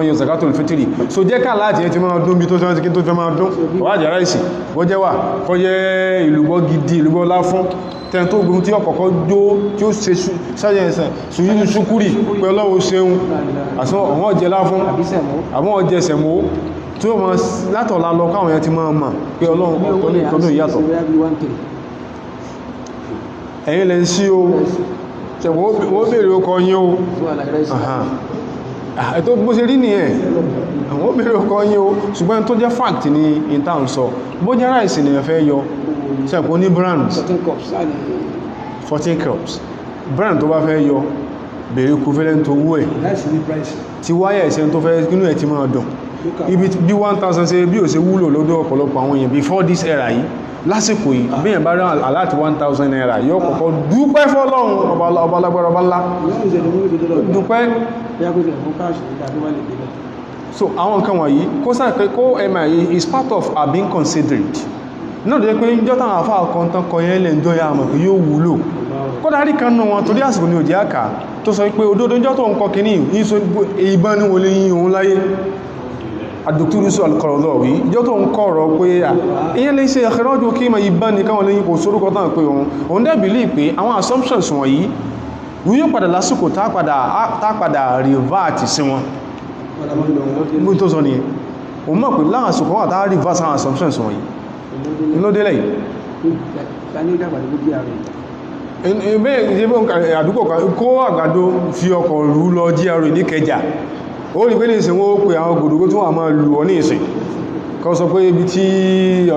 yan zakatul fitri so jẹ́ ká láti yẹn ti máa dún bí tó sọ́rọ̀ sí kí tó fẹ́ máa dún wájá ráìsì bọ́jẹ́ wà kọjẹ́ ìlúgbọ́ gidi ìlúgbọ́ lá fún tẹ́n tó gbogbo tí ọkọ̀kọ́ jó tí ó ṣe sáyẹ̀ ẹ̀sẹ̀ ṣùgbọ́n ṣúkúrì pẹ̀lọ́wọ́ ṣeun àti àwọn ọjẹ́ lá fún àwọn ọjẹ́ sẹ̀mó tí ó máa látọ̀lá lọ káwọn yẹn ti máa mà pé ọlọ́run ọdún ìyàtọ̀ ẹ̀yin lẹ́ sí o wọ́n bèèrè ọkọ̀ yín o ẹ̀tọ́ bó ṣe rí nìyẹn àwọn bèèrè ọkọ̀ yín o ṣùgbọ́n tó jẹ́ fact ní intan sọ bó jẹ́ ráìsì ni ẹ̀fẹ́ yọ ṣẹ̀pọ̀ ní brands 14 cups brand tó bá fẹ́ yọ bèèrè equivalent owó ẹ̀ tí wáyà ẹ̀sẹ̀ tó fẹ́ inú ẹ̀ ti máa dùn ibi bí 1000 ṣe bí ò ṣe wúlò lọ́dọ̀ ọ̀pọ̀lọpọ̀ àwọn èèyàn before this era yìí lásìkò yìí bí èèyàn bá rán aláti 1000 naira yóò kọ́kọ́ dúpẹ́ fọ́lọ́run ọba lágbára ọba ńlá dúpẹ́ so àwọn nǹkan wọ̀nyí kó sáàpẹ́ kó ẹ̀mà yìí is part of our being considerate náà jẹ́ pé jọ́ta àwọn afá kan tán kọ yẹn lè jọ ya àmọ̀ pé yóò wúlò kódà rí kan nù wọn torí àsìkò ní òjì àkà tó sọ pé òdodo jọ́ tó ń kọ kìíní ìbọn ní wọlé yìí òun láyé àdùktúrúsù alkọ̀rọ̀lọ́wí ìjọ́ tó ń kọ̀rọ̀ pé ìyẹn lè ṣe ẹ̀kẹ́rọ́jú kí ma yìí bá ní káwọn lẹ́yìn kò sórúkọ tán pé òun dẹ̀ bìlí pé àwọn assumptions wọ̀nyí yíò padà lásìkò tápadà revert sí wọn mú tó sọ ní o mọ̀ pé láwọn àsìkò wà táà revert àwọn assumptions wọ̀nyí inú délẹ̀ àdúgbò kó àgbàdo fi ọkọ̀ rú lọ GRA ní Kẹjà ó rí pé ní ìsìn wọ́n ó pè àwọn gòdògó tí wọ́n máa lù ọ ní ìsìn kọ́ sọ pé ibi tí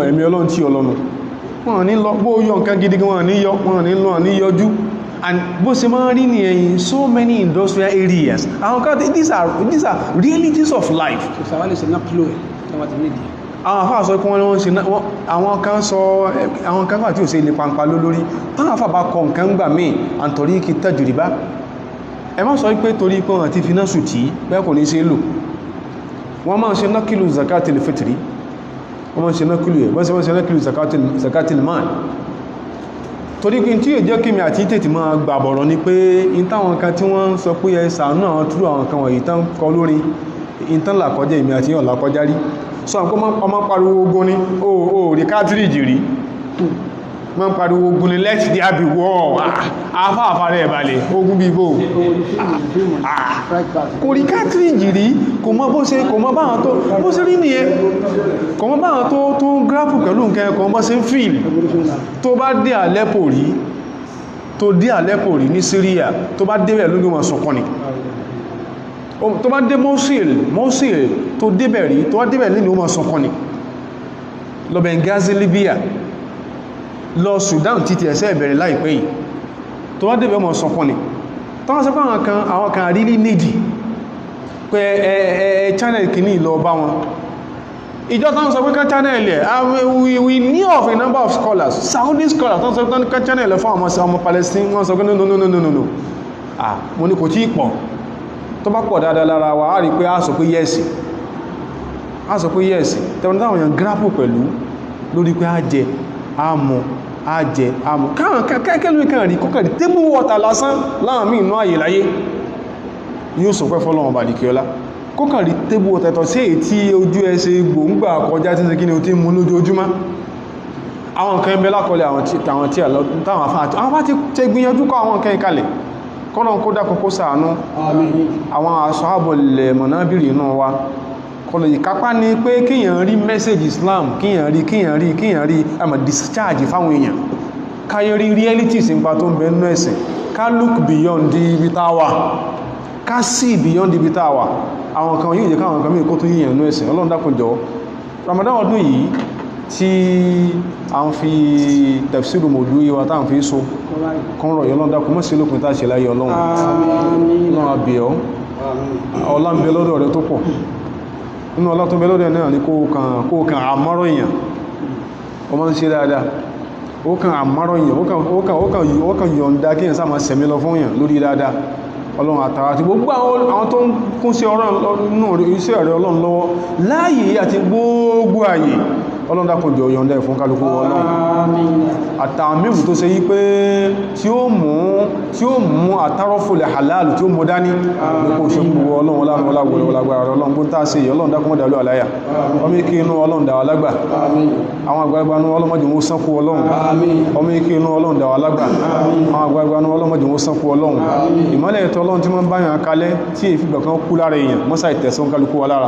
ẹ̀mí Ọlọ́run tí ọlọ́nu wọ́n ní lọ bó yọ nǹkan gidi wọ́n ní yọ wọ́n ní lọ ní yọjú and bó ṣe máa rí ní ẹ̀yìn so many industrial areas àwọn kan these are realities of life àwọn àfáà sọ pé wọ́n ṣe àwọn kan wà tí ò ṣe ilé pàǹpà lórí táwọn àfáà bá kọ nǹkan gbà míì àǹtọ̀rí kí tajriba ẹ má sọ wípé torí pé wọ́n ti fi náà sùtì bẹ́ẹ̀ kò ní ṣe lò wọ́n máa ṣe nákìlù zakatil fitri wọ́n máa ṣe nákìlù ẹ̀ wọ́n ṣe nákìlù zakatil mal torí pé tí yóò jẹ́ kí mi àti tètè máa gbàbọ̀rọ̀ ni pé in táwọn kan tí wọ́n sọ pé ẹ ṣàánú àwọn túrò àwọn kan wọ̀nyí tán kọ lórí in tán làkọjá ìmì àti yàn làkọjá rí so àwọn ọmọ pariwo ogun ni o rí kátírìjì rí wọ́n pariwo ogun ni let there be war afáàfà rẹ̀ balẹ̀ ogun bíbò kò rí kátírìjì rí kò mọ bó ṣe kò mọ báwọn tó bó ṣe rí nìyẹn kò mọ báwọn tó ń grápù pẹ̀lú nǹkan kò mọ ṣe ń fíìl tó bá dé Aleppo rí ní Syria tó bá débẹ̀ lórí wọn sọ̀kan ni tó bá dé Mosul tó débẹ̀ rí tó bá débẹ̀ nínú wọn sọ̀kan ni lọ Benghazi Libya lọ Sudan títí ẹ̀sẹ̀ ìbẹ̀rẹ̀ láìpẹ́ yìí tó wá débẹ̀ ọmọ sọ̀kan ni tọ́wọ́n sọ pé àwọn kan rí ní nìdí pé channel kìíní lọ bá wọn ìjọ tán sọ pé ká channel ẹ̀ we knew of a number of scholars Saudi scholars tán sọ pé ká channel ẹ̀ fún ọmọ Palestine wọ́n sọ pé no mo ní kò tí pọ̀ tó bá pọ̀ dáadáa lára wa á rí pé á sọ pé yes tẹ́wọ́n táwọn èèyàn grapple pẹ̀lú lórí pé á jẹ àmù káwọn kẹ́kẹ́lú kan rí kọ́kàrí tébù wọ́ta lásán láàmì inú àyè láyé yóò sọ pẹ́ fọ́lọ́wọ́n bàdìkíọ́lá kọ́kàrí tébù wọ́ta ẹ̀tọ́ sí èyí tí ojú ẹsẹ̀ gbòǹgbà kọjá tí ṣe kí ni o ti mú lójoojúmọ́ àwọn nǹkan ẹgbẹ́ lákọlẹ̀ àwọn tí àwọn afá ti gbìyànjú kọ́ àwọn nǹkan ìkalẹ̀ kọ́nà kó dákun kó ṣàánú àwọn ashabul manabiri náà wa kọlọ̀ ìkápá ní pé kíyàn rí message Islam kíyàn rí àmà discharge fáwọn èèyàn káyẹ rí realities nípa tó ń bẹ nínú ẹ̀sìn ká look beyond ibi tá wà ká see beyond ibi tá wà àwọn kan yíò jẹ́ káwọn kan mìí kó tó yíyàn nínú ẹ̀sìn Ọlọ́run dákun jọ̀ọ́ Ramadan ọdún yìí tí a ń fi tafsiru mọ̀dú yíwa tá ń fi so kọ́nrọ̀ Ọlọ́run dákun mọ́ sí lókun tá ṣe láyé Ọlọ́run àbíọ́ ọlá ń bẹ lọ́dọ̀ rẹ tó pọ̀ inú ọlá tó bẹ́lọ́dẹ̀ náà ní kó kàn àmọ́rọ̀ èèyàn o mọ́ ń ṣe dáadáa ó kàn àmọ́rọ̀ èèyàn ó kàn yọ̀ǹda kí èèyàn sáà máa sẹ̀mí lọ fún èèyàn lórí dáadáa Ọlọ́run àtàrà àti gbogbo àwọn tó ń kún sí iṣẹ́ rẹ̀ Ọlọ́run lọ́wọ́ láàyè àti gbogbo àyè Ọlọ́run dákun jọ̀ọ́ yọ̀ǹda fún kálukú Ọlọ́run àtàmìrù tó ṣe yí pé tí ó mú àtàrọ́fòlẹ̀ halal tí ó mú dání kò ṣe gbogbo Ọlọ́run lágbàrá Ọlọ́run gbọ́n tàà sí Ọlọ́run dákun mọ́ dàlú àláyà ọmọ ikú inú Ọlọ́run dáwà lágbà àwọn àgbàgbànú ọlọ́mọdé wọ́n sánkú Ọlọ́run ọmọ ikú inú Ọlọ́run dáwà lágbà àwọn àgbàgbànú ọlọ́mọdé wọ́n sánkú Ọlọ́run ìmọ́lẹ̀ ẹ̀tọ́ Ọlọ́run tí wọ́n báyàn kalẹ̀ tí èfi gbọ̀kan kú lára èèyàn mọ́sá ìtẹ̀sán kálukú wa lára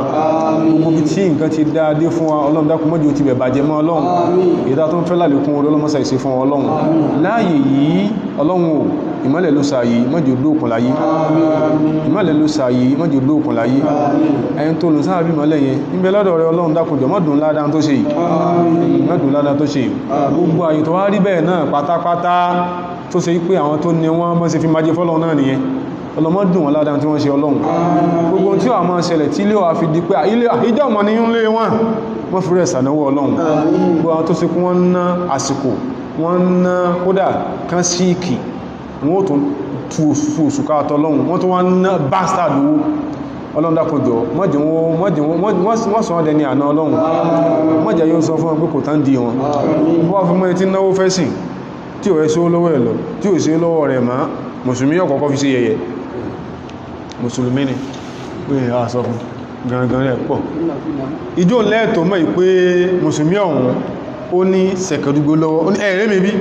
gbogbo bí tí nǹkan ti dáadé fún wa Ọlọ́run dákun mọ́jú ti bẹ̀ bàjẹ́ mọ́ Ọlọ́run ìdá tó ń fẹ́ lálékún orí ọlọ́mọsá ìṣe fún Ọlọ́run láàyè yìí Ọlọ́run ò ìmọ́lẹ̀ ló sàyí mọ́jú lóòkùn láyé ìmọ́lẹ̀ ló sàyí mọ́jú lóòkùn láyé ẹni tó lù sáàbí mọ́lẹ̀ yẹn níbẹ̀ lọ́dọ̀ rẹ Ọlọ́run dákùnjọ mọ́dún ládán tó ṣe yìí gbogbo àyè tó wá rí bẹ́ẹ̀ náà pátápátá tó ṣe pé àwọn tó ní wọ́n mọ́ sí fi májé fọ́lọ́run náà nìyẹn ọlọ́mọdún wọn ládán tí wọ́n ṣe Ọlọ́run gbogbo tí wà máa ṣẹlẹ̀ tí ilé wà fi di pé ìjọ ọmọ ni yún lé wọ́n fi rẹ̀ sànáwó Ọlọ́run gbogbo àwọn tó ṣe kún wọ́n ná àsìkò wọ́n ná kódà kan síìkì wọ́n tó tú oṣù káàtọ̀ Ọlọ́run wọ́n tó wọ́n ná bastard owó Ọlọ́run dákun jọ̀ọ́ wọ́n sọ ọdẹ ní àná Ọlọ́run mọ́jẹ̀ yóò sọ fún wọn pé kò tán di wọn wọ́n fi mọ́ etí náwó fẹ́sìn tí ò ẹ́ sí lọ́wọ́ ẹ̀ lọ tí ò sí lọ́wọ́ rẹ̀ máa mùsùlùmí yóò kọ́kọ́ fi sí yẹyẹ mùsùlùmí ni pé a sọ fún gangan rẹ̀ pọ̀ ìjọ lẹ́ẹ̀tọ́ mọ́ ìpé mùsùlùmí ọ̀hún ó ní sẹ̀kẹ̀dúgbò lọ́wọ́ ó ní ẹ̀rẹ́ mi bí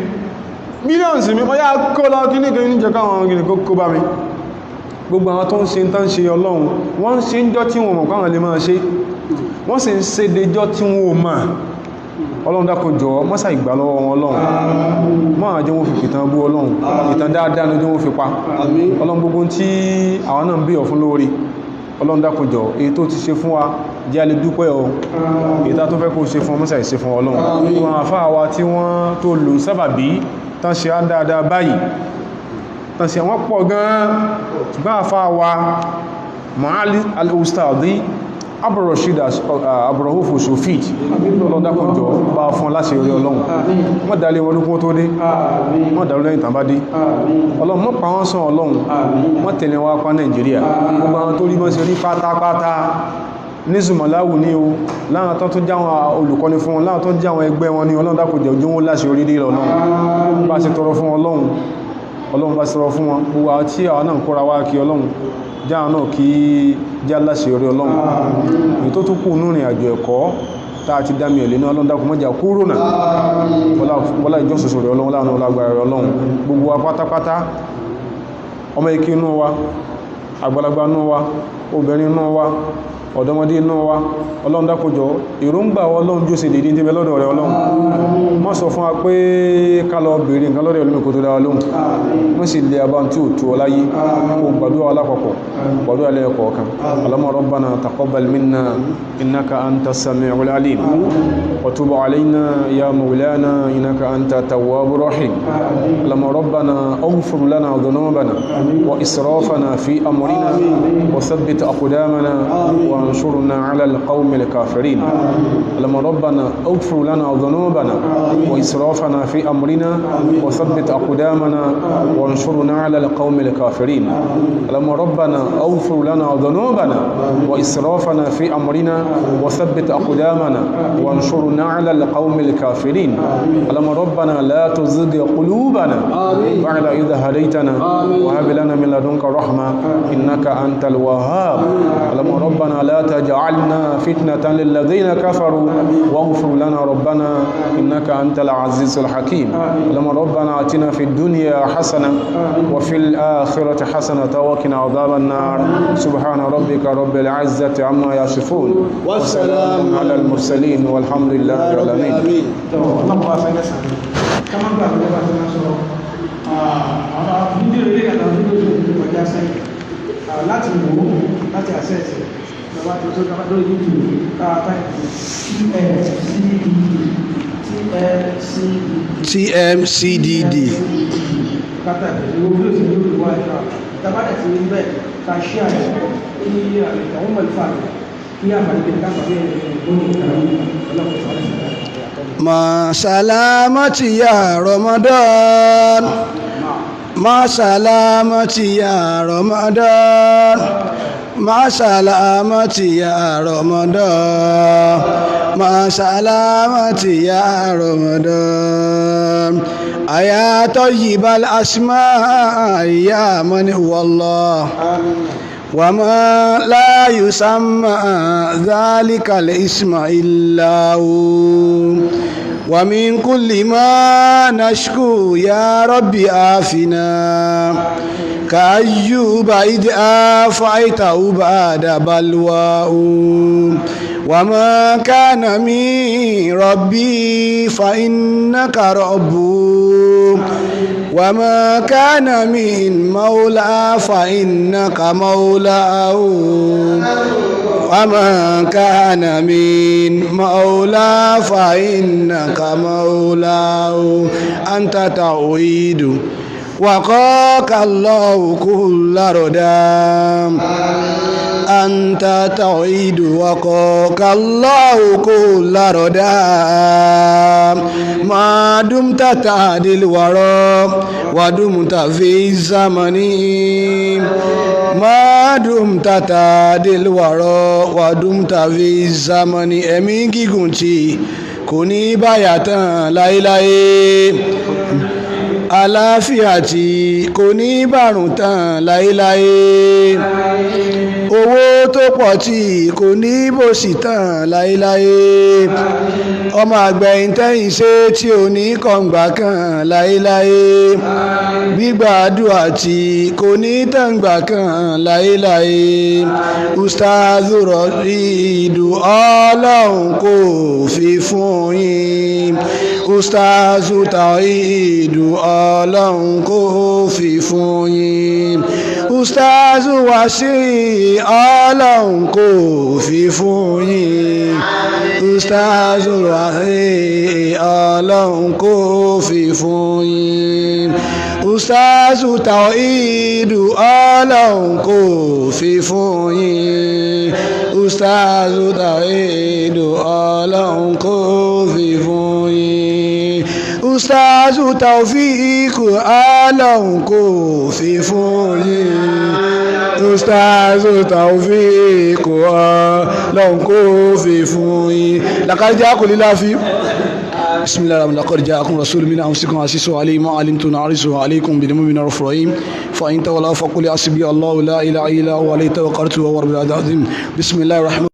mílíọ̀nù sí mi ó yá kó lọ kí ní kí ní jẹ́ káwọn gini kó bá mi gbogbo àwọn tó ń ṣe tán ṣe Ọlọ́run wọ́n ń ṣe ń jọ́ tí wọ́n mọ̀ káwọn lè máa ṣe wọ́n sì ń ṣe déjọ́ tí wọ́n mọ̀ Ọlọ́run dákun jọ̀ọ́ mọ́sá ìgbà lọ́wọ́ wọn Ọlọ́run máa jẹ́ wọ́n fi pìtàn bú Ọlọ́run ìtàn dáadáa ní jẹ́ wọ́n fi pa Ọlọ́run gbogbo tí àwọn náà ń bí ọ̀fún lórí Ọlọ́run dákun jọ̀ọ́ èyí tó ti ṣe fún wa jẹ́ a lè dúpẹ́ ọ èyí tó fẹ́ kó ṣe fún mọ́sá ìṣe fún Ọlọ́run wọn àfáà wa tí wọ́n tó lò sábàbí tán ṣe á dáadáa báyìí tán ṣe wọ́n pọ̀ gan-an ṣùgbọ́n àfáà wa Maali al-Ustadi Abdulrasheed Abdulrauf Sufid ọlọ́dàkùnjọ bá fún láti orí ọlọ́run wọ́n dalé wọn lókún tó dé wọ́n dàrú lẹ́yìn tàbá dé ọlọ́run mọ́ pa wọ́n sàn ọlọ́run wọ́n tẹ̀lé wá pa Nàìjíríà gbogbo àwọn tó rí bọ́n sí rí pátápátá ní Zùmọ̀láwù ní o láwọn tó jáwọn olùkọ́ni fún wọn láwọn tó jáwọn ẹgbẹ́ wọn ní ọlọ́run dákùnjọ ojú wọn láti orí dé ọlọ́run bá ṣe tọrọ fún ọlọ́run bá ṣe tọrọ fún wọn gbogbo àwọn tí àwọn náà kóra wá kí ọlọ́run jáwọn náà kí já láṣẹ orí ọlọ́run èyí tó tún kù nínú ìrìn àjò ẹ̀kọ́ táà ti dámi ẹ̀lẹ́ ní ọlọ́run dákun mọ́jà kúrò náà wọ́lá ìjọsọsọ rẹ̀ ọlọ́run láàrín ọlágbára rẹ̀ ọlọ́run gbogbo wa pátápátá ọmọ ikú inú wa àgbàlagbà inú wa obìnrin inú wa ọ̀dọ́mọdé inú wa ọlọ́run dákòjọ́ èròǹgbà ọlọ́run jó ṣe dédé tẹ́bẹ̀ lọ́dọ̀ rẹ̀ ọlọ́run má sọ fún wa pé ká lọ bèèrè nǹkan lọ́dọ̀ olómi kò tó dára lóhun wọ́n sì lè abá tí ó tó ọláyé kò gbàdúrà alákọ̀ọ́kọ́ gbàdúrà lẹ́ẹ̀kọ̀ọ̀kan Allahumma rabbana taqabbal minna innaka anta as-sami'ul alim wa tub alayna ya mawlana innaka anta tawwabur rahim Allahumma rabbana ighfir lana dhunubana wa israfana fi amrina wa thabbit aqdamana وانصرنا على القوم الكافرين اللهم ربنا اغفر لنا ذنوبنا وإسرافنا في أمرنا وثبت أقدامنا وانصرنا على القوم الكافرين اللهم ربنا اغفر لنا ذنوبنا وإسرافنا في أمرنا وثبت أقدامنا وانصرنا على القوم الكافرين اللهم ربنا لا تزغ قلوبنا بعد إذ هديتنا وهب لنا من لدنك رحمة إنك أنت الوهاب اللهم ربنا لا تجعلنا فتنة للذين كفروا واغفر لنا ربنا إنك أنت العزيز الحكيم اللهم ربنا آتنا في الدنيا حسنة وفي الآخرة حسنة وقنا عذاب النار سبحان ربك رب العزة عما يصفون وسلام على المرسلين والحمد لله رب العالمين láti wò ó láti àṣẹ́ẹ̀sì lọ́wọ́ tó tó kàbá lórí YouTube káàkà TMCDD pàtàkì ìwò bí ó sì lórí wá ẹ̀fà tàbátẹ̀ sí ní bẹ́ẹ̀ ká ṣí àyẹ̀ ní àwọn mọ̀lúfà kí àmàlẹ́gbẹ̀ káàkiri Ma salamati ya Ramadan Ma salamati ya Ramadan Ma salamati ya Ramadan Ma salamati ya Ramadan Aya tayyibal asma ya man huwa Allah وما لا يسمى ذلك الاسم إلا هو ومن كل ما نشكو يا رب آفنا كأيوب إذ آفيته بعد بلواه وما كان من ربي فإنك ربه وما كان من مولى فإنك مولاه وما كان من مولى فإنك مولاه أنت توحيد وقاك الله كل ردام أنت توحيد وقاك الله كل ردام ما دمت تهدي الورى ودمت في الزمن ما دمت تهدي الورى ودمت في الزمن ẹ̀mí gígùn tí kò ní báyà tán láéláé àlàáfíà tí kò ní bàrùn tán láéláé owó tó pọ̀ tí kò ní bòṣì tán láéláé ọmọ àgbẹ̀yìn tẹ́yìn ṣe tí ò ní kọ̀ǹgbà kan láéláé gbígbàdúrà tí kò ní tàǹgbà kan láéláé ustazu rọ̀ìdù ọlọ́run kò fi fún yín ustazu tàìdù ọlọ́run kò fi fún yín ustaz Wasiu ọlọ́run kò fi fún yín ustaz Wasiu ọlọ́run kò fi fún yín ustaz Tawhidu ọlọ́run kò fi fún yín ustaz Tawhidu ọlọ́run kò fi fún yín ustaz Tawfiku ọlọ́run kò fi fún yín ustaz Tawfiku ọlọ́run kò fi fún yín làkàjá kò lè láfi. بسم الله الرحمن الرحيم لقد جاءكم رسول من انفسكم عزيز عليه ما علمتم عزيز عليكم بالمؤمنين رؤوف رحيم فان تولوا فقل حسبي الله لا اله الا هو عليه توكلت وهو رب العالمين. بسم الله الرحمن